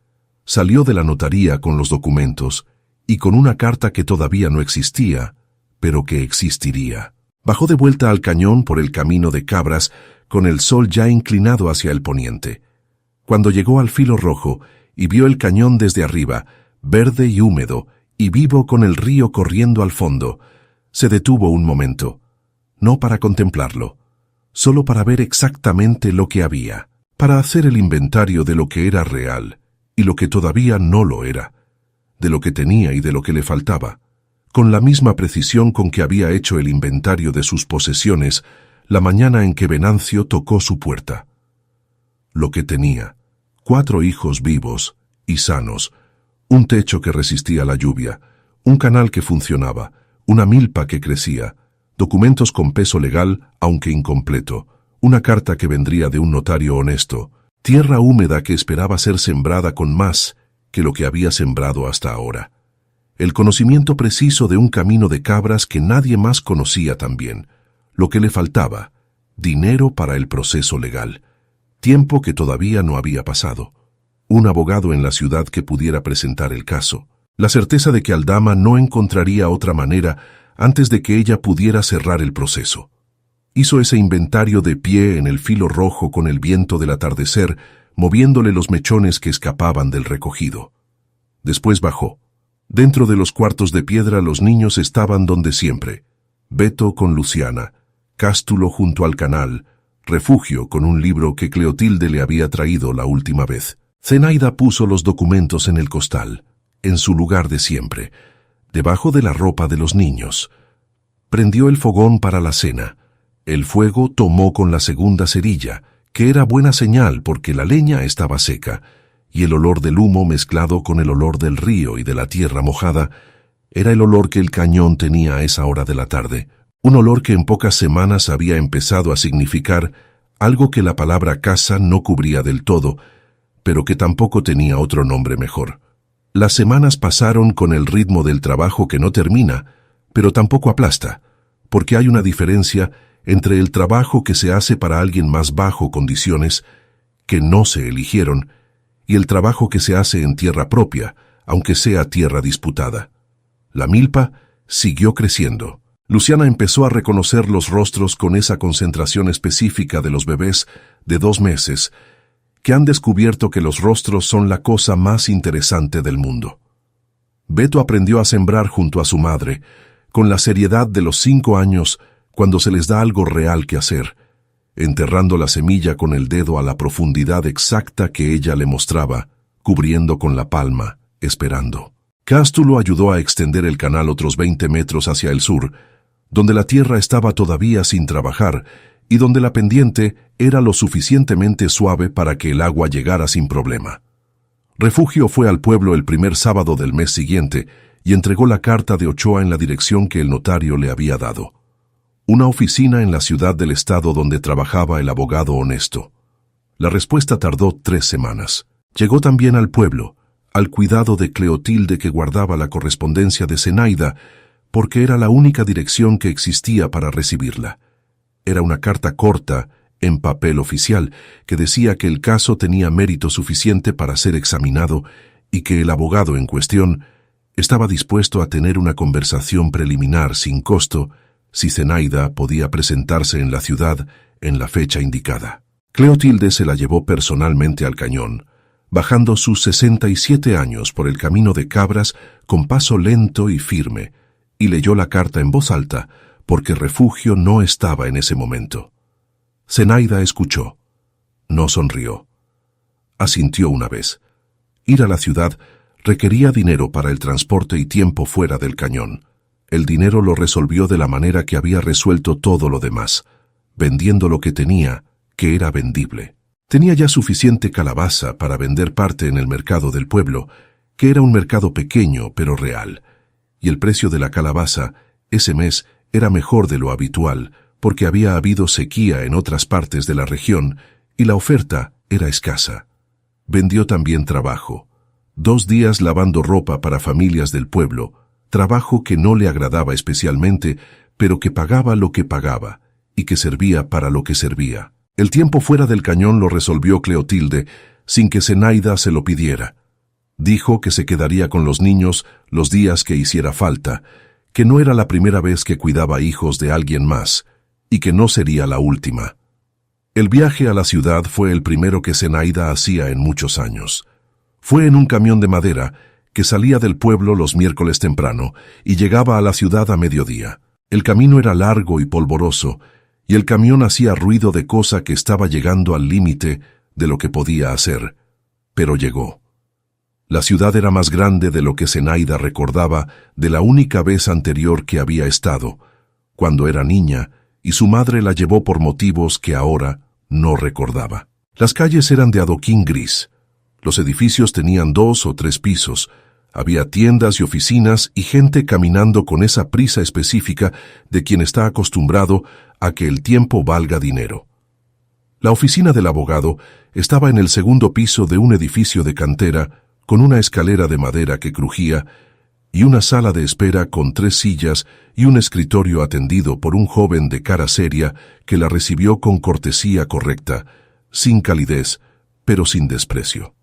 Salió de la notaría con los documentos y con una carta que todavía no existía, pero que existiría. Bajó de vuelta al cañón por el camino de cabras, con el sol ya inclinado hacia el poniente. Cuando llegó al filo rojo y vio el cañón desde arriba, verde y húmedo, y vivo con el río corriendo al fondo, se detuvo un momento, no para contemplarlo, solo para ver exactamente lo que había, para hacer el inventario de lo que era real y lo que todavía no lo era, de lo que tenía y de lo que le faltaba, con la misma precisión con que había hecho el inventario de sus posesiones la mañana en que Venancio tocó su puerta. Lo que tenía: 4 hijos vivos y sanos, un techo que resistía la lluvia, un canal que funcionaba, una milpa que crecía, documentos con peso legal aunque incompleto, una carta que vendría de un notario honesto, tierra húmeda que esperaba ser sembrada con más que lo que había sembrado hasta ahora. El conocimiento preciso de un camino de cabras que nadie más conocía también. Lo que le faltaba: dinero para el proceso legal, tiempo que todavía no había pasado, un abogado en la ciudad que pudiera presentar el caso, la certeza de que Aldama no encontraría otra manera antes de que ella pudiera cerrar el proceso. Hizo ese inventario de pie en el filo rojo con el viento del atardecer, moviéndole los mechones que escapaban del recogido. Después bajó. Dentro de los cuartos de piedra los niños estaban donde siempre. Beto con Luciana, Cástulo junto al canal, Refugio con un libro que Cleotilde le había traído la última vez. Zenaida puso los documentos en el costal, en su lugar de siempre, debajo de la ropa de los niños. Prendió el fogón para la cena. El fuego tomó con la segunda cerilla, que era buena señal porque la leña estaba seca, y el olor del humo mezclado con el olor del río y de la tierra mojada era el olor que el cañón tenía a esa hora de la tarde, un olor que en pocas semanas había empezado a significar algo que la palabra casa no cubría del todo, pero que tampoco tenía otro nombre mejor. Las semanas pasaron con el ritmo del trabajo que no termina, pero tampoco aplasta, porque hay una diferencia entre el trabajo que se hace para alguien más bajo condiciones, que no se eligieron, y el trabajo que se hace en tierra propia, aunque sea tierra disputada. La milpa siguió creciendo. Luciana empezó a reconocer los rostros con esa concentración específica de los bebés de 2 meses, que han descubierto que los rostros son la cosa más interesante del mundo. Beto aprendió a sembrar junto a su madre, con la seriedad de los 5 años, cuando se les da algo real que hacer, enterrando la semilla con el dedo a la profundidad exacta que ella le mostraba, cubriendo con la palma, esperando. Cástulo ayudó a extender el canal otros 20 metros hacia el sur, donde la tierra estaba todavía sin trabajar y donde la pendiente era lo suficientemente suave para que el agua llegara sin problema. Refugio fue al pueblo el primer sábado del mes siguiente y entregó la carta de Ochoa en la dirección que el notario le había dado. Una oficina en la ciudad del estado donde trabajaba el abogado honesto. La respuesta tardó 3 semanas. Llegó también al pueblo, al cuidado de Cleotilde que guardaba la correspondencia de Zenaida, porque era la única dirección que existía para recibirla. Era una carta corta, en papel oficial, que decía que el caso tenía mérito suficiente para ser examinado y que el abogado en cuestión estaba dispuesto a tener una conversación preliminar sin costo si Zenaida podía presentarse en la ciudad en la fecha indicada. Cleotilde se la llevó personalmente al cañón, bajando sus 67 años por el camino de cabras con paso lento y firme, y leyó la carta en voz alta, porque Refugio no estaba en ese momento. Zenaida escuchó. No sonrió. Asintió una vez. Ir a la ciudad requería dinero para el transporte y tiempo fuera del cañón. El dinero lo resolvió de la manera que había resuelto todo lo demás, vendiendo lo que tenía, que era vendible. Tenía ya suficiente calabaza para vender parte en el mercado del pueblo, que era un mercado pequeño pero real, y el precio de la calabaza ese mes era mejor de lo habitual, porque había habido sequía en otras partes de la región y la oferta era escasa. Vendió también trabajo. 2 días lavando ropa para familias del pueblo, trabajo que no le agradaba especialmente, pero que pagaba lo que pagaba y que servía para lo que servía. El tiempo fuera del cañón lo resolvió Cleotilde, sin que Zenaida se lo pidiera. Dijo que se quedaría con los niños los días que hiciera falta, que no era la primera vez que cuidaba hijos de alguien más, y que no sería la última. El viaje a la ciudad fue el primero que Zenaida hacía en muchos años. Fue en un camión de madera que salía del pueblo los miércoles temprano y llegaba a la ciudad a mediodía. El camino era largo y polvoroso, y el camión hacía ruido de cosa que estaba llegando al límite de lo que podía hacer, pero llegó. La ciudad era más grande de lo que Zenaida recordaba de la única vez anterior que había estado, cuando era niña, y su madre la llevó por motivos que ahora no recordaba. Las calles eran de adoquín gris. Los edificios tenían 2 o 3 pisos. Había tiendas y oficinas y gente caminando con esa prisa específica de quien está acostumbrado a que el tiempo valga dinero. La oficina del abogado estaba en el segundo piso de un edificio de cantera con una escalera de madera que crujía y una sala de espera con 3 sillas y un escritorio atendido por un joven de cara seria que la recibió con cortesía correcta, sin calidez, pero sin desprecio.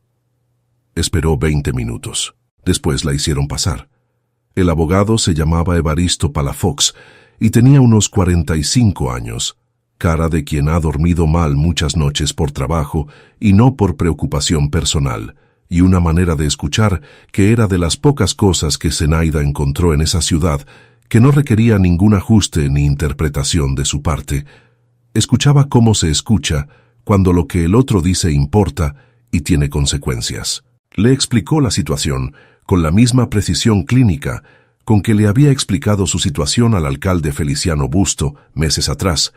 Esperó 20 minutos. Después la hicieron pasar. El abogado se llamaba Evaristo Palafox y tenía unos 45 años. cara de quien ha dormido mal muchas noches por trabajo y no por preocupación personal, y una manera de escuchar que era de las pocas cosas que Zenaida encontró en esa ciudad que no requería ningún ajuste ni interpretación de su parte. Escuchaba cómo se escucha cuando lo que el otro dice importa y tiene consecuencias. Le explicó la situación con la misma precisión clínica con que le había explicado su situación al alcalde Feliciano Busto meses atrás,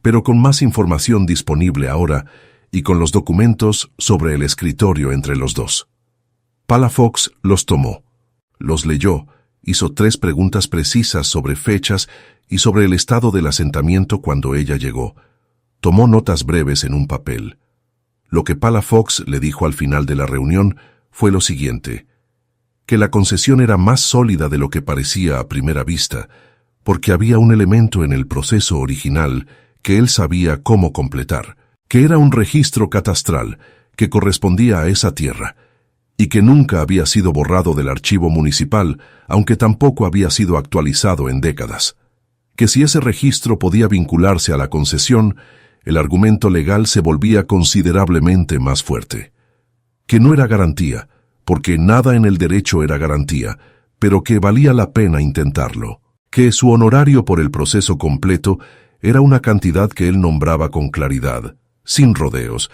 pero con más información disponible ahora y con los documentos sobre el escritorio entre los dos. Palafox los tomó, los leyó, hizo 3 preguntas precisas sobre fechas y sobre el estado del asentamiento cuando ella llegó. Tomó notas breves en un papel. Lo que Palafox le dijo al final de la reunión fue lo siguiente: que la concesión era más sólida de lo que parecía a primera vista, porque había un elemento en el proceso original que él sabía cómo completar, que era un registro catastral que correspondía a esa tierra, y que nunca había sido borrado del archivo municipal, aunque tampoco había sido actualizado en décadas. Que si ese registro podía vincularse a la concesión, el argumento legal se volvía considerablemente más fuerte. Que no era garantía, porque nada en el derecho era garantía, pero que valía la pena intentarlo. Que su honorario por el proceso completo era una cantidad que él nombraba con claridad, sin rodeos,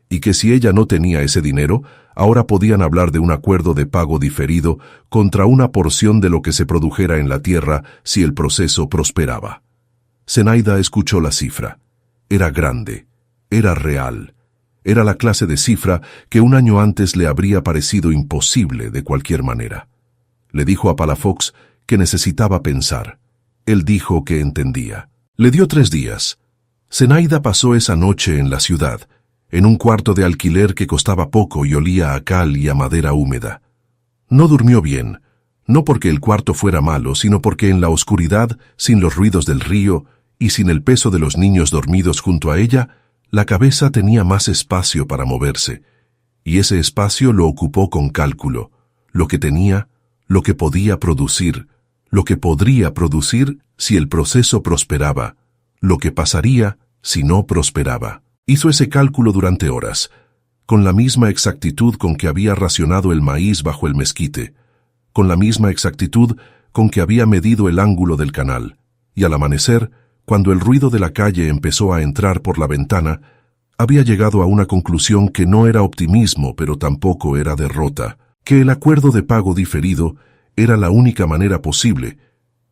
y que si ella no tenía ese dinero, ahora podían hablar de un acuerdo de pago diferido contra una porción de lo que se produjera en la tierra si el proceso prosperaba. Zenaida escuchó la cifra. Era grande, era real. Era la clase de cifra que un año antes le habría parecido imposible de cualquier manera. Le dijo a Palafox que necesitaba pensar. Él dijo que entendía. Le dio 3 días. Zenaida pasó esa noche en la ciudad, en un cuarto de alquiler que costaba poco y olía a cal y a madera húmeda. No durmió bien, no porque el cuarto fuera malo, sino porque en la oscuridad, sin los ruidos del río y sin el peso de los niños dormidos junto a ella, la cabeza tenía más espacio para moverse, y ese espacio lo ocupó con cálculo, lo que tenía, lo que podía producir, lo que podría producir si el proceso prosperaba, lo que pasaría si no prosperaba. Hizo ese cálculo durante horas, con la misma exactitud con que había racionado el maíz bajo el mezquite, con la misma exactitud con que había medido el ángulo del canal, y al amanecer, cuando el ruido de la calle empezó a entrar por la ventana, había llegado a una conclusión que no era optimismo, pero tampoco era derrota, que el acuerdo de pago diferido era la única manera posible,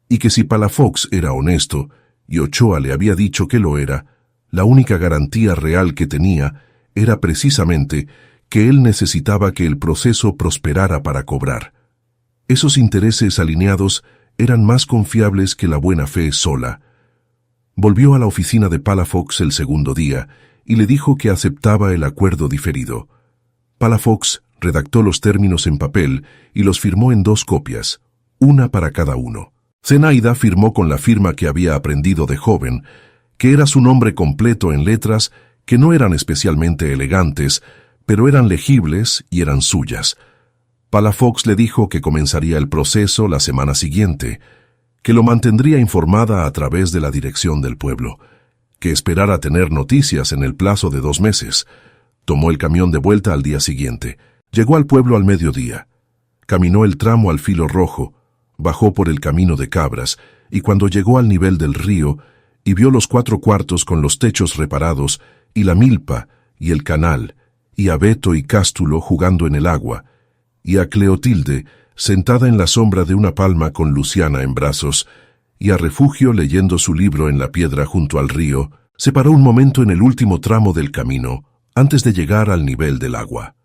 y que si Palafox era honesto, y Ochoa le había dicho que lo era, la única garantía real que tenía era precisamente que él necesitaba que el proceso prosperara para cobrar. Esos intereses alineados eran más confiables que la buena fe sola. Volvió a la oficina de Palafox el segundo día y le dijo que aceptaba el acuerdo diferido. Palafox redactó los términos en papel y los firmó en 2 copias, una para cada uno. Zenaida firmó con la firma que había aprendido de joven, que era su nombre completo en letras que no eran especialmente elegantes, pero eran legibles y eran suyas. Palafox le dijo que comenzaría el proceso la semana siguiente, que lo mantendría informada a través de la dirección del pueblo, que esperara tener noticias en el plazo de 2 meses. Tomó el camión de vuelta al día siguiente. Llegó al pueblo al mediodía. Caminó el tramo al filo rojo, bajó por el camino de cabras, y cuando llegó al nivel del río, y vio los 4 cuartos con los techos reparados, y la milpa, y el canal, y a Beto y Cástulo jugando en el agua, y a Cleotilde sentada en la sombra de una palma con Luciana en brazos, y a Refugio leyendo su libro en la piedra junto al río, se paró un momento en el último tramo del camino, antes de llegar al nivel del agua.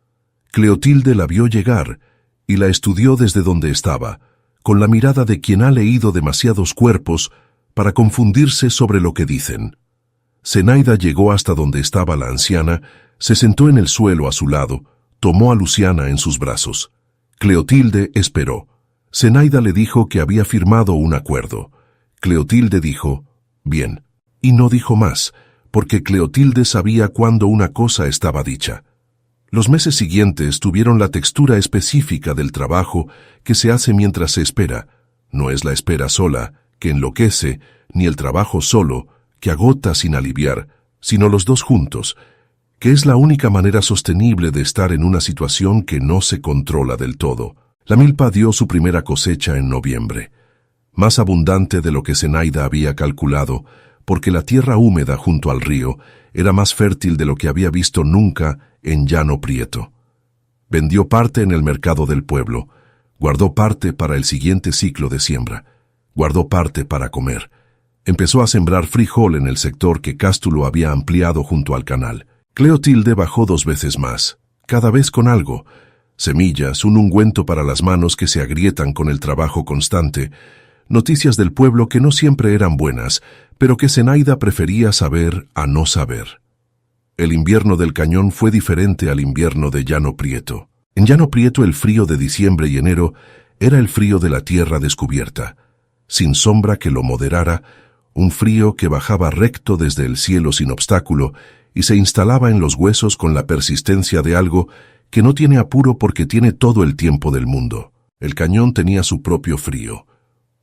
Cleotilde la vio llegar, y la estudió desde donde estaba, con la mirada de quien ha leído demasiados cuerpos para confundirse sobre lo que dicen. Zenaida llegó hasta donde estaba la anciana, se sentó en el suelo a su lado, tomó a Luciana en sus brazos. Cleotilde esperó. Zenaida le dijo que había firmado un acuerdo. Cleotilde dijo, bien, y no dijo más, porque Cleotilde sabía cuándo una cosa estaba dicha. Los meses siguientes tuvieron la textura específica del trabajo que se hace mientras se espera. No es la espera sola, que enloquece, ni el trabajo solo, que agota sin aliviar, sino los dos juntos, que es la única manera sostenible de estar en una situación que no se controla del todo. La milpa dio su primera cosecha en noviembre, más abundante de lo que Zenaida había calculado, porque la tierra húmeda junto al río era más fértil de lo que había visto nunca en Llano Prieto. Vendió parte en el mercado del pueblo, guardó parte para el siguiente ciclo de siembra, guardó parte para comer. Empezó a sembrar frijol en el sector que Cástulo había ampliado junto al canal. Cleotilde bajó 2 veces más, cada vez con algo: semillas, un ungüento para las manos que se agrietan con el trabajo constante, noticias del pueblo que no siempre eran buenas, pero que Zenaida prefería saber a no saber. El invierno del Cañón fue diferente al invierno de Llano Prieto. En Llano Prieto el frío de diciembre y enero era el frío de la tierra descubierta, sin sombra que lo moderara, un frío que bajaba recto desde el cielo sin obstáculo y se instalaba en los huesos con la persistencia de algo que no tiene apuro porque tiene todo el tiempo del mundo. El Cañón tenía su propio frío,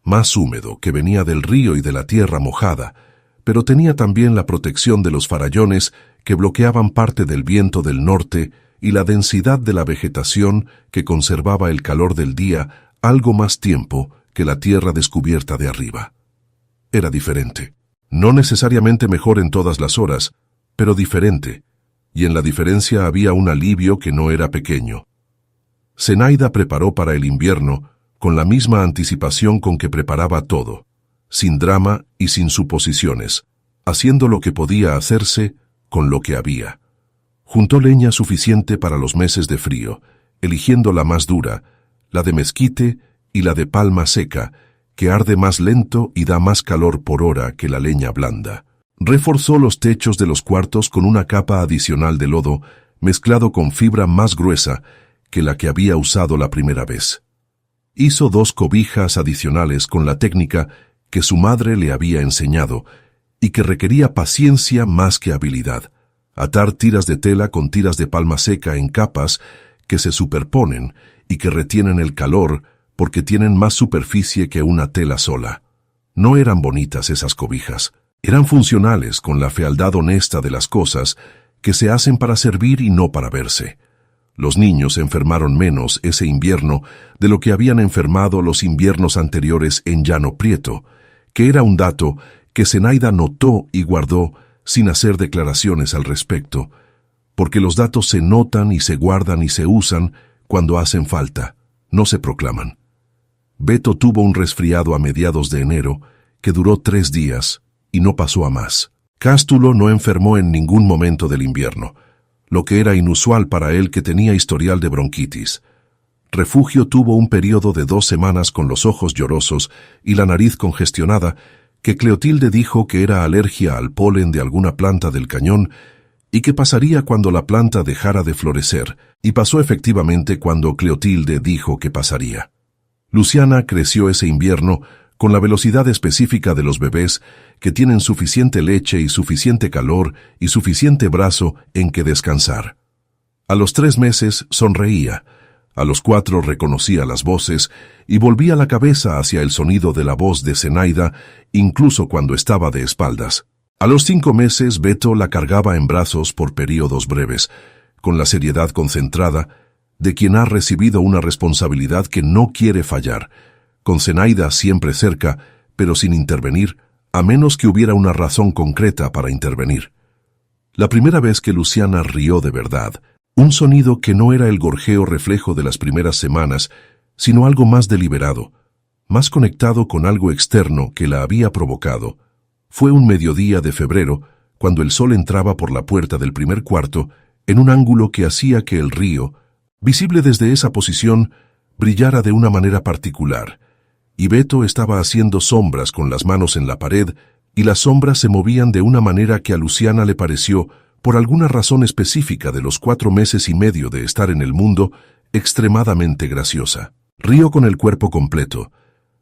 más húmedo, que venía del río y de la tierra mojada, pero tenía también la protección de los farallones que bloqueaban parte del viento del norte y la densidad de la vegetación que conservaba el calor del día algo más tiempo que la tierra descubierta de arriba. Era diferente, no necesariamente mejor en todas las horas, pero diferente, y en la diferencia había un alivio que no era pequeño. Zenaida preparó para el invierno con la misma anticipación con que preparaba todo, sin drama y sin suposiciones, haciendo lo que podía hacerse con lo que había. Juntó leña suficiente para los meses de frío, eligiendo la más dura, la de mezquite y la de palma seca, que arde más lento y da más calor por hora que la leña blanda. Reforzó los techos de los cuartos con una capa adicional de lodo, mezclado con fibra más gruesa que la que había usado la primera vez. Hizo 2 cobijas adicionales con la técnica que su madre le había enseñado y que requería paciencia más que habilidad: atar tiras de tela con tiras de palma seca en capas que se superponen y que retienen el calor porque tienen más superficie que una tela sola. No eran bonitas esas cobijas, eran funcionales con la fealdad honesta de las cosas que se hacen para servir y no para verse. Los niños enfermaron menos ese invierno de lo que habían enfermado los inviernos anteriores en Llano Prieto, que era un dato que Zenaida notó y guardó sin hacer declaraciones al respecto, porque los datos se notan y se guardan y se usan cuando hacen falta, no se proclaman. Beto tuvo un resfriado a mediados de enero que duró 3 días y no pasó a más. Cástulo no enfermó en ningún momento del invierno, lo que era inusual para él, que tenía historial de bronquitis. Refugio tuvo un periodo de 2 semanas con los ojos llorosos y la nariz congestionada, que Cleotilde dijo que era alergia al polen de alguna planta del Cañón y que pasaría cuando la planta dejara de florecer, y pasó efectivamente cuando Cleotilde dijo que pasaría. Luciana creció ese invierno con la velocidad específica de los bebés que tienen suficiente leche y suficiente calor y suficiente brazo en que descansar. A los 3 meses sonreía, a los 4 reconocía las voces y volvía la cabeza hacia el sonido de la voz de Zenaida, incluso cuando estaba de espaldas. A los 5 meses Beto la cargaba en brazos por períodos breves, con la seriedad concentrada de quien ha recibido una responsabilidad que no quiere fallar, con Zenaida siempre cerca, pero sin intervenir, a menos que hubiera una razón concreta para intervenir. La primera vez que Luciana rió de verdad, un sonido que no era el gorjeo reflejo de las primeras semanas, sino algo más deliberado, más conectado con algo externo que la había provocado, fue un mediodía de febrero, cuando el sol entraba por la puerta del primer cuarto, en un ángulo que hacía que el río, visible desde esa posición, brillara de una manera particular, y Beto estaba haciendo sombras con las manos en la pared, y las sombras se movían de una manera que a Luciana le pareció, por alguna razón específica de los 4 meses y medio de estar en el mundo, extremadamente graciosa. Rió con el cuerpo completo,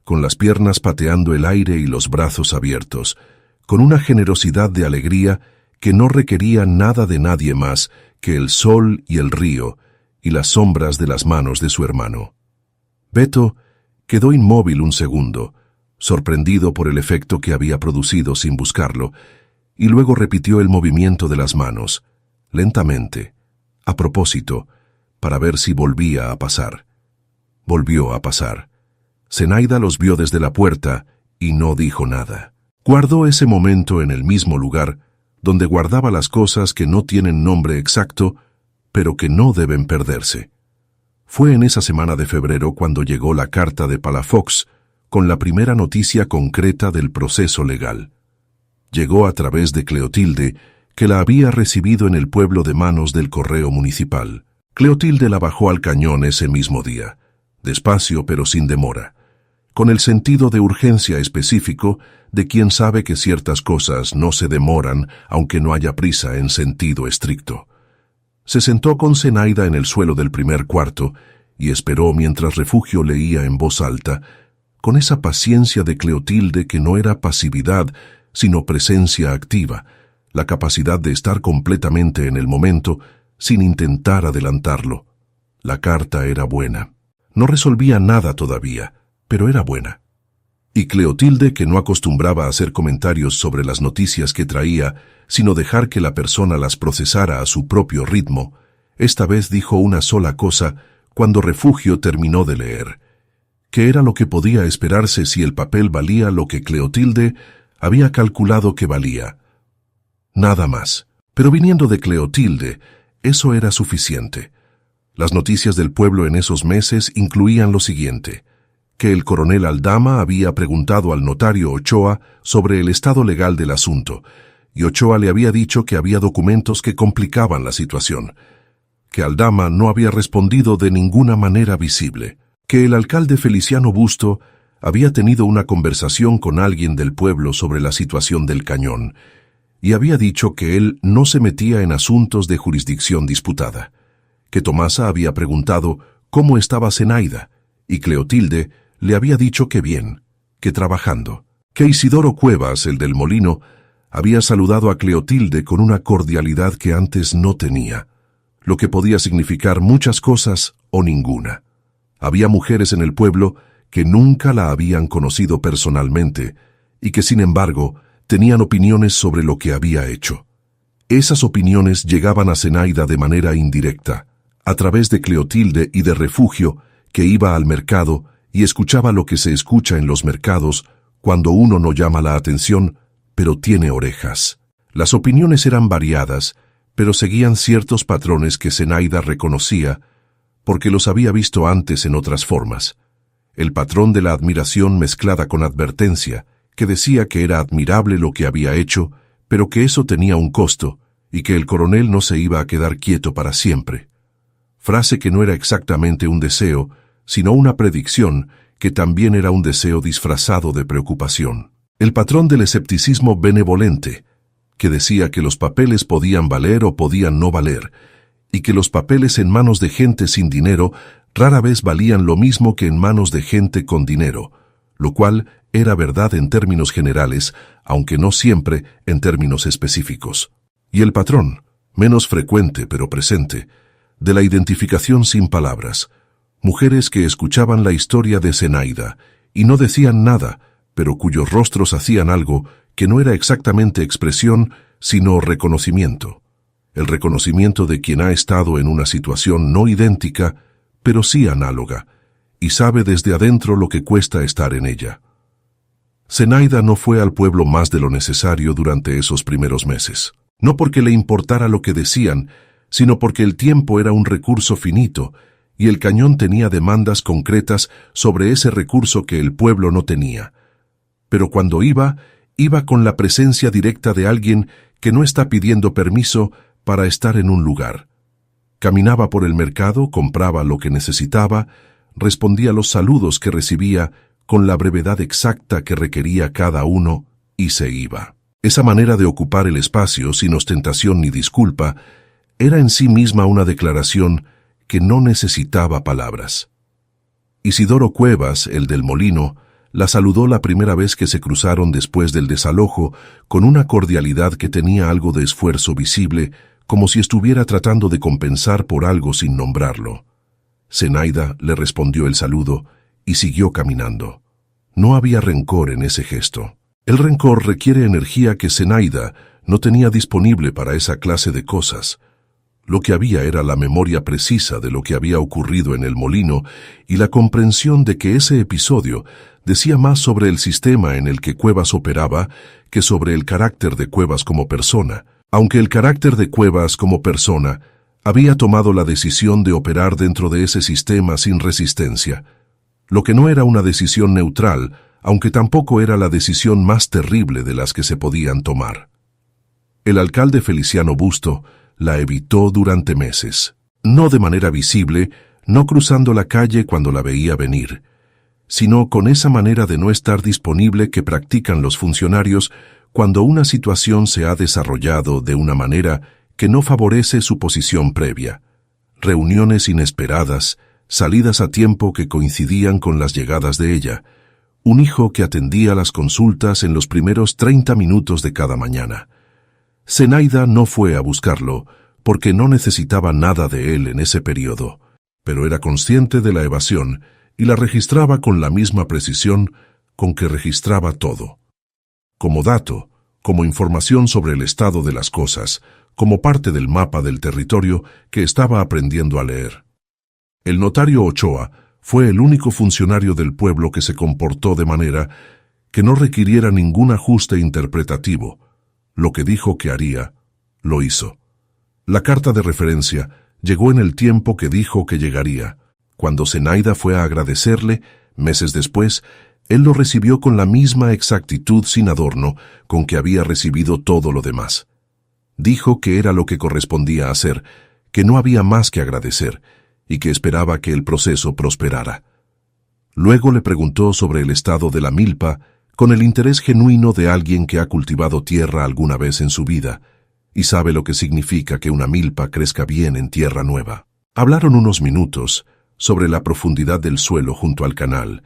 con las piernas pateando el aire y los brazos abiertos, con una generosidad de alegría que no requería nada de nadie más que el sol y el río y las sombras de las manos de su hermano. Beto quedó inmóvil un segundo, sorprendido por el efecto que había producido sin buscarlo, y luego repitió el movimiento de las manos, lentamente, a propósito, para ver si volvía a pasar. Volvió a pasar. Zenaida los vio desde la puerta y no dijo nada. Guardó ese momento en el mismo lugar donde guardaba las cosas que no tienen nombre exacto, pero que no deben perderse. Fue en esa semana de febrero cuando llegó la carta de Palafox con la primera noticia concreta del proceso legal. Llegó a través de Cleotilde, que la había recibido en el pueblo de manos del correo municipal. Cleotilde la bajó al cañón ese mismo día, despacio pero sin demora, con el sentido de urgencia específico de quien sabe que ciertas cosas no se demoran aunque no haya prisa en sentido estricto. Se sentó con Zenaida en el suelo del primer cuarto y esperó mientras Refugio leía en voz alta, con esa paciencia de Cleotilde que no era pasividad, sino presencia activa, la capacidad de estar completamente en el momento sin intentar adelantarlo. La carta era buena. No resolvía nada todavía, pero era buena. Y Cleotilde, que no acostumbraba a hacer comentarios sobre las noticias que traía, sino dejar que la persona las procesara a su propio ritmo, esta vez dijo una sola cosa cuando Refugio terminó de leer, que era lo que podía esperarse si el papel valía lo que Cleotilde había calculado que valía. Nada más. Pero viniendo de Cleotilde, eso era suficiente. Las noticias del pueblo en esos meses incluían lo siguiente: que el coronel Aldama había preguntado al notario Ochoa sobre el estado legal del asunto, y Ochoa le había dicho que había documentos que complicaban la situación, que Aldama no había respondido de ninguna manera visible, que el alcalde Feliciano Busto había tenido una conversación con alguien del pueblo sobre la situación del cañón, y había dicho que él no se metía en asuntos de jurisdicción disputada, que Tomasa había preguntado cómo estaba Zenaida, y Cleotilde le había dicho que bien, que trabajando, que Isidoro Cuevas, el del molino, había saludado a Cleotilde con una cordialidad que antes no tenía, lo que podía significar muchas cosas o ninguna. Había mujeres en el pueblo que nunca la habían conocido personalmente y que, sin embargo, tenían opiniones sobre lo que había hecho. Esas opiniones llegaban a Zenaida de manera indirecta, a través de Cleotilde y de Refugio, que iba al mercado y escuchaba lo que se escucha en los mercados cuando uno no llama la atención, pero tiene orejas. Las opiniones eran variadas, pero seguían ciertos patrones que Zenaida reconocía, porque los había visto antes en otras formas. El patrón de la admiración mezclada con advertencia, que decía que era admirable lo que había hecho, pero que eso tenía un costo, y que el coronel no se iba a quedar quieto para siempre. Frase que no era exactamente un deseo, sino una predicción, que también era un deseo disfrazado de preocupación. El patrón del escepticismo benevolente, que decía que los papeles podían valer o podían no valer, y que los papeles en manos de gente sin dinero rara vez valían lo mismo que en manos de gente con dinero, lo cual era verdad en términos generales, aunque no siempre en términos específicos. Y el patrón, menos frecuente pero presente, de la identificación sin palabras, mujeres que escuchaban la historia de Zenaida y no decían nada, pero cuyos rostros hacían algo que no era exactamente expresión, sino reconocimiento. El reconocimiento de quien ha estado en una situación no idéntica, pero sí análoga, y sabe desde adentro lo que cuesta estar en ella. Zenaida no fue al pueblo más de lo necesario durante esos primeros meses, no porque le importara lo que decían, sino porque el tiempo era un recurso finito, y el cañón tenía demandas concretas sobre ese recurso que el pueblo no tenía. Pero cuando iba con la presencia directa de alguien que no está pidiendo permiso para estar en un lugar. Caminaba por el mercado, compraba lo que necesitaba, respondía a los saludos que recibía con la brevedad exacta que requería cada uno y se iba. Esa manera de ocupar el espacio sin ostentación ni disculpa era en sí misma una declaración que no necesitaba palabras. Isidoro Cuevas, el del molino, la saludó la primera vez que se cruzaron después del desalojo con una cordialidad que tenía algo de esfuerzo visible, como si estuviera tratando de compensar por algo sin nombrarlo. Zenaida le respondió el saludo y siguió caminando. No había rencor en ese gesto. El rencor requiere energía que Zenaida no tenía disponible para esa clase de cosas. Lo que había era la memoria precisa de lo que había ocurrido en el molino y la comprensión de que ese episodio decía más sobre el sistema en el que Cuevas operaba que sobre el carácter de Cuevas como persona, aunque el carácter de Cuevas como persona había tomado la decisión de operar dentro de ese sistema sin resistencia, lo que no era una decisión neutral, aunque tampoco era la decisión más terrible de las que se podían tomar. El alcalde Feliciano Busto la evitó durante meses, no de manera visible, no cruzando la calle cuando la veía venir, sino con esa manera de no estar disponible que practican los funcionarios cuando una situación se ha desarrollado de una manera que no favorece su posición previa. Reuniones inesperadas, salidas a tiempo que coincidían con las llegadas de ella, un hijo que atendía las consultas en los primeros 30 minutos de cada mañana. Zenaida no fue a buscarlo porque no necesitaba nada de él en ese periodo, pero era consciente de la evasión y la registraba con la misma precisión con que registraba todo. Como dato, como información sobre el estado de las cosas, como parte del mapa del territorio que estaba aprendiendo a leer. El notario Ochoa fue el único funcionario del pueblo que se comportó de manera que no requiriera ningún ajuste interpretativo. Lo que dijo que haría, lo hizo. La carta de referencia llegó en el tiempo que dijo que llegaría. Cuando Zenaida fue a agradecerle, meses después, él lo recibió con la misma exactitud sin adorno con que había recibido todo lo demás. Dijo que era lo que correspondía hacer, que no había más que agradecer, y que esperaba que el proceso prosperara. Luego le preguntó sobre el estado de la milpa, con el interés genuino de alguien que ha cultivado tierra alguna vez en su vida, y sabe lo que significa que una milpa crezca bien en tierra nueva. Hablaron unos minutos sobre la profundidad del suelo junto al canal,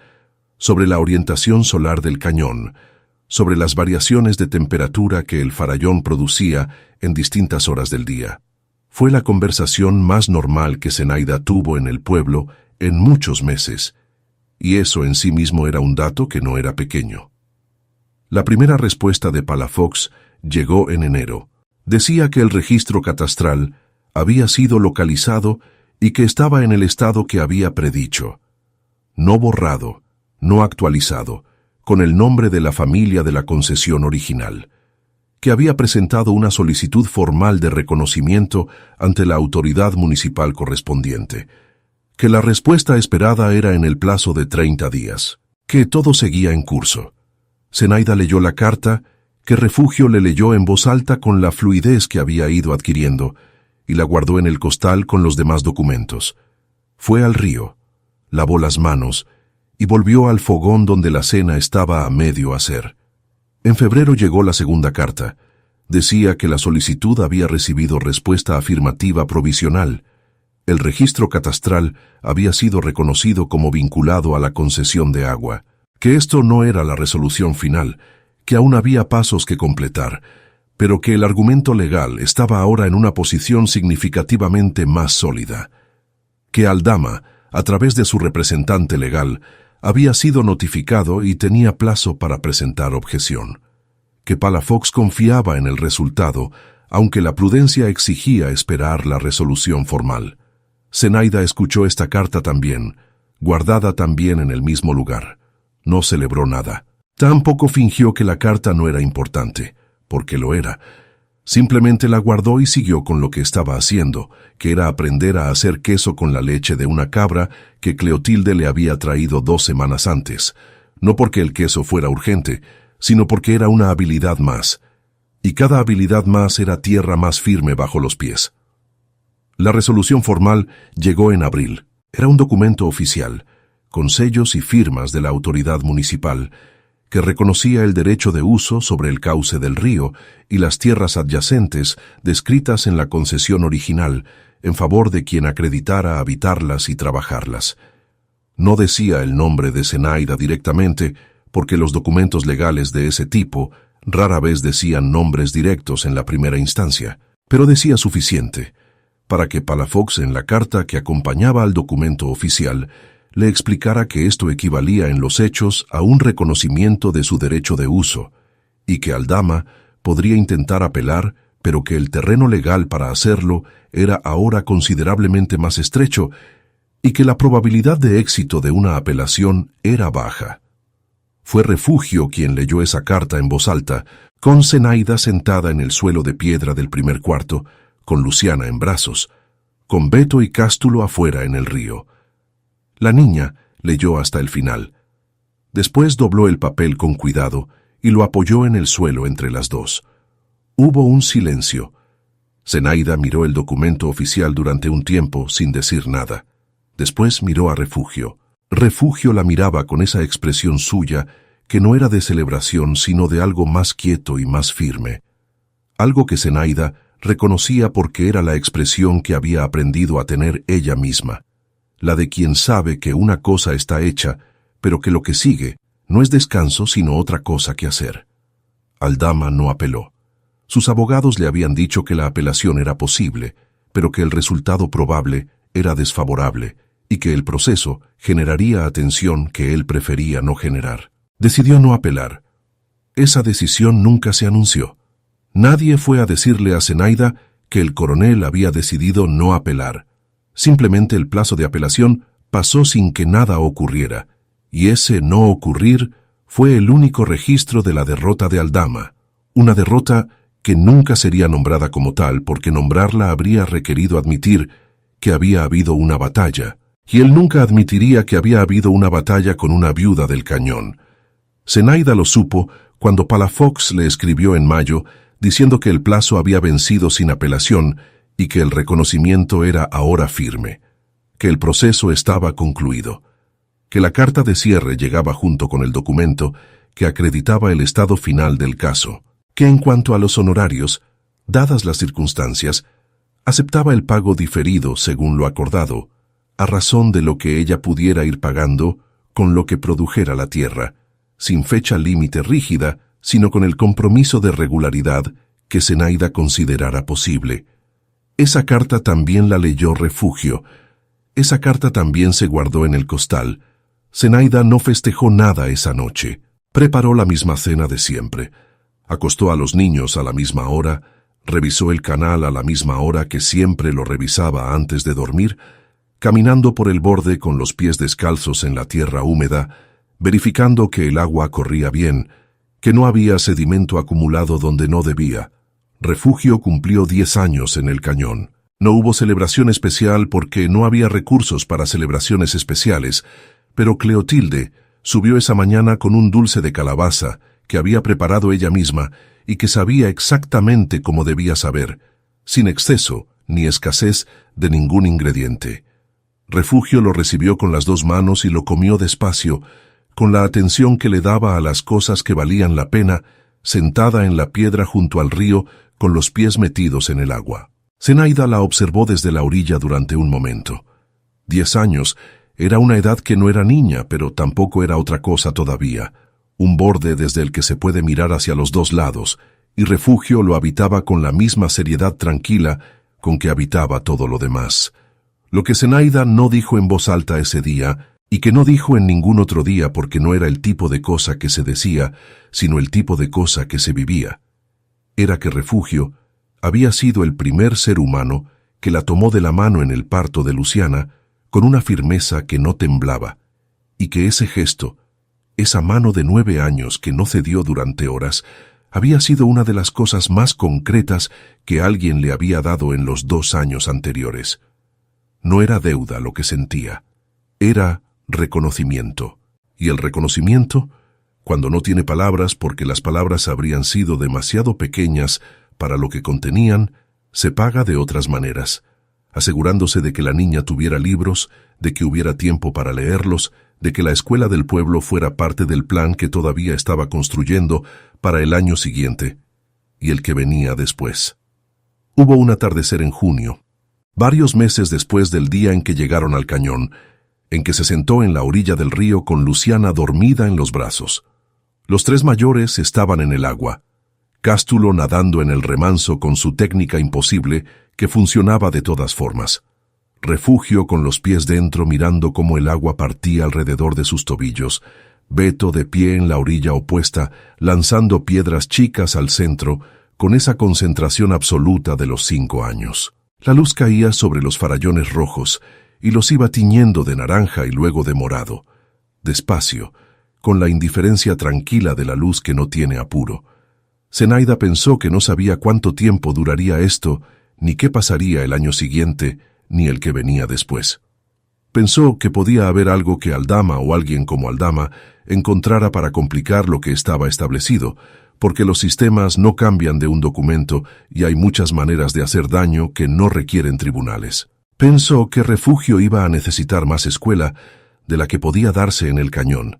sobre la orientación solar del cañón, sobre las variaciones de temperatura que el farallón producía en distintas horas del día. Fue la conversación más normal que Zenaida tuvo en el pueblo en muchos meses, y eso en sí mismo era un dato que no era pequeño. La primera respuesta de Palafox llegó en enero. Decía que el registro catastral había sido localizado y que estaba en el estado que había predicho. No borrado, no actualizado, con el nombre de la familia de la concesión original, que había presentado una solicitud formal de reconocimiento ante la autoridad municipal correspondiente, que la respuesta esperada era en el plazo de 30 días, que todo seguía en curso. Zenaida leyó la carta, que Refugio le leyó en voz alta con la fluidez que había ido adquiriendo, y la guardó en el costal con los demás documentos. Fue al río, lavó las manos, y volvió al fogón donde la cena estaba a medio hacer. En febrero llegó la segunda carta. Decía que la solicitud había recibido respuesta afirmativa provisional. El registro catastral había sido reconocido como vinculado a la concesión de agua, que esto no era la resolución final, que aún había pasos que completar, pero que el argumento legal estaba ahora en una posición significativamente más sólida, que Aldama, a través de su representante legal, había sido notificado y tenía plazo para presentar objeción, que Palafox confiaba en el resultado, aunque la prudencia exigía esperar la resolución formal. Zenaida escuchó esta carta también, guardada también en el mismo lugar. No celebró nada. Tampoco fingió que la carta no era importante, porque lo era. Simplemente la guardó y siguió con lo que estaba haciendo, que era aprender a hacer queso con la leche de una cabra que Cleotilde le había traído 2 semanas antes, no porque el queso fuera urgente, sino porque era una habilidad más, y cada habilidad más era tierra más firme bajo los pies. La resolución formal llegó en abril. Era un documento oficial, con sellos y firmas de la autoridad municipal, que reconocía el derecho de uso sobre el cauce del río y las tierras adyacentes descritas en la concesión original en favor de quien acreditara habitarlas y trabajarlas. No decía el nombre de Zenaida directamente, porque los documentos legales de ese tipo rara vez decían nombres directos en la primera instancia, pero decía suficiente para que Palafox en la carta que acompañaba al documento oficial le explicara que esto equivalía en los hechos a un reconocimiento de su derecho de uso, y que Aldama podría intentar apelar, pero que el terreno legal para hacerlo era ahora considerablemente más estrecho y que la probabilidad de éxito de una apelación era baja. Fue Refugio quien leyó esa carta en voz alta, con Zenaida sentada en el suelo de piedra del primer cuarto, con Luciana en brazos, con Beto y Cástulo afuera en el río. La niña leyó hasta el final. Después dobló el papel con cuidado y lo apoyó en el suelo entre las dos. Hubo un silencio. Zenaida miró el documento oficial durante un tiempo sin decir nada. Después miró a Refugio. Refugio la miraba con esa expresión suya que no era de celebración sino de algo más quieto y más firme. Algo que Zenaida reconocía porque era la expresión que había aprendido a tener ella misma, la de quien sabe que una cosa está hecha, pero que lo que sigue no es descanso sino otra cosa que hacer. Aldama no apeló. Sus abogados le habían dicho que la apelación era posible, pero que el resultado probable era desfavorable y que el proceso generaría atención que él prefería no generar. Decidió no apelar. Esa decisión nunca se anunció. Nadie fue a decirle a Zenaida que el coronel había decidido no apelar. Simplemente el plazo de apelación pasó sin que nada ocurriera, y ese no ocurrir fue el único registro de la derrota de Aldama, una derrota que nunca sería nombrada como tal porque nombrarla habría requerido admitir que había habido una batalla, y él nunca admitiría que había habido una batalla con una viuda del cañón. Zenaida lo supo cuando Palafox le escribió en mayo diciendo que el plazo había vencido sin apelación y que el reconocimiento era ahora firme, que el proceso estaba concluido, que la carta de cierre llegaba junto con el documento que acreditaba el estado final del caso, que en cuanto a los honorarios, dadas las circunstancias, aceptaba el pago diferido según lo acordado, a razón de lo que ella pudiera ir pagando con lo que produjera la tierra, sin fecha límite rígida, sino con el compromiso de regularidad que Zenaida considerara posible. Esa carta también la leyó Refugio. Esa carta también se guardó en el costal. Zenaida no festejó nada esa noche. Preparó la misma cena de siempre. Acostó a los niños a la misma hora, revisó el canal a la misma hora que siempre lo revisaba antes de dormir, caminando por el borde con los pies descalzos en la tierra húmeda, verificando que el agua corría bien, que no había sedimento acumulado donde no debía. Refugio cumplió 10 años en el cañón. No hubo celebración especial porque no había recursos para celebraciones especiales, pero Cleotilde subió esa mañana con un dulce de calabaza que había preparado ella misma y que sabía exactamente como debía saber, sin exceso ni escasez de ningún ingrediente. Refugio lo recibió con las 2 manos y lo comió despacio, con la atención que le daba a las cosas que valían la pena, sentada en la piedra junto al río con los pies metidos en el agua. Zenaida la observó desde la orilla durante un momento. 10 años era una edad que no era niña, pero tampoco era otra cosa todavía. Un borde desde el que se puede mirar hacia los 2 lados, y Refugio lo habitaba con la misma seriedad tranquila con que habitaba todo lo demás. Lo que Zenaida no dijo en voz alta ese día, y que no dijo en ningún otro día porque no era el tipo de cosa que se decía, sino el tipo de cosa que se vivía, era que Refugio había sido el primer ser humano que la tomó de la mano en el parto de Luciana con una firmeza que no temblaba, y que ese gesto, esa mano de 9 años que no cedió durante horas, había sido una de las cosas más concretas que alguien le había dado en los 2 años anteriores. No era deuda lo que sentía, era reconocimiento. Y el reconocimiento, cuando no tiene palabras porque las palabras habrían sido demasiado pequeñas para lo que contenían, se paga de otras maneras, asegurándose de que la niña tuviera libros, de que hubiera tiempo para leerlos, de que la escuela del pueblo fuera parte del plan que todavía estaba construyendo para el año siguiente y el que venía después. Hubo un atardecer en junio, varios meses después del día en que llegaron al cañón, en que se sentó en la orilla del río con Luciana dormida en los brazos. Los 3 mayores estaban en el agua, Cástulo nadando en el remanso con su técnica imposible que funcionaba de todas formas. Refugio con los pies dentro mirando cómo el agua partía alrededor de sus tobillos, Beto de pie en la orilla opuesta, lanzando piedras chicas al centro, con esa concentración absoluta de los 5 años. La luz caía sobre los farallones rojos y los iba tiñendo de naranja y luego de morado. Despacio, con la indiferencia tranquila de la luz que no tiene apuro. Zenaida pensó que no sabía cuánto tiempo duraría esto, ni qué pasaría el año siguiente, ni el que venía después. Pensó que podía haber algo que Aldama o alguien como Aldama encontrara para complicar lo que estaba establecido, porque los sistemas no cambian de un documento y hay muchas maneras de hacer daño que no requieren tribunales. Pensó que Refugio iba a necesitar más escuela de la que podía darse en el cañón,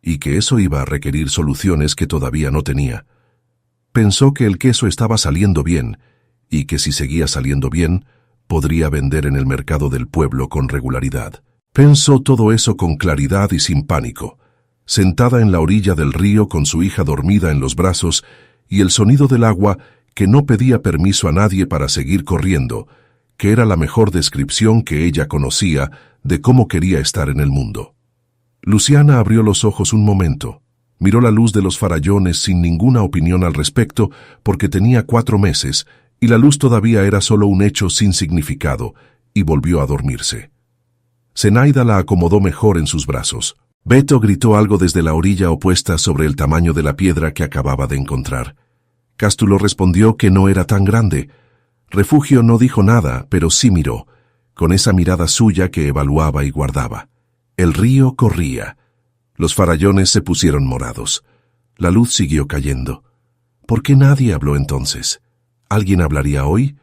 y que eso iba a requerir soluciones que todavía no tenía. Pensó que el queso estaba saliendo bien, y que si seguía saliendo bien, podría vender en el mercado del pueblo con regularidad. Pensó todo eso con claridad y sin pánico, sentada en la orilla del río con su hija dormida en los brazos y el sonido del agua que no pedía permiso a nadie para seguir corriendo, que era la mejor descripción que ella conocía de cómo quería estar en el mundo. Luciana abrió los ojos un momento, miró la luz de los farallones sin ninguna opinión al respecto porque tenía 4 meses y la luz todavía era solo un hecho sin significado, y volvió a dormirse. Zenaida la acomodó mejor en sus brazos. Beto gritó algo desde la orilla opuesta sobre el tamaño de la piedra que acababa de encontrar. Cástulo respondió que no era tan grande. Refugio no dijo nada, pero sí miró, con esa mirada suya que evaluaba y guardaba. El río corría. Los farallones se pusieron morados. La luz siguió cayendo. ¿Por qué nadie habló entonces? ¿Alguien hablaría hoy?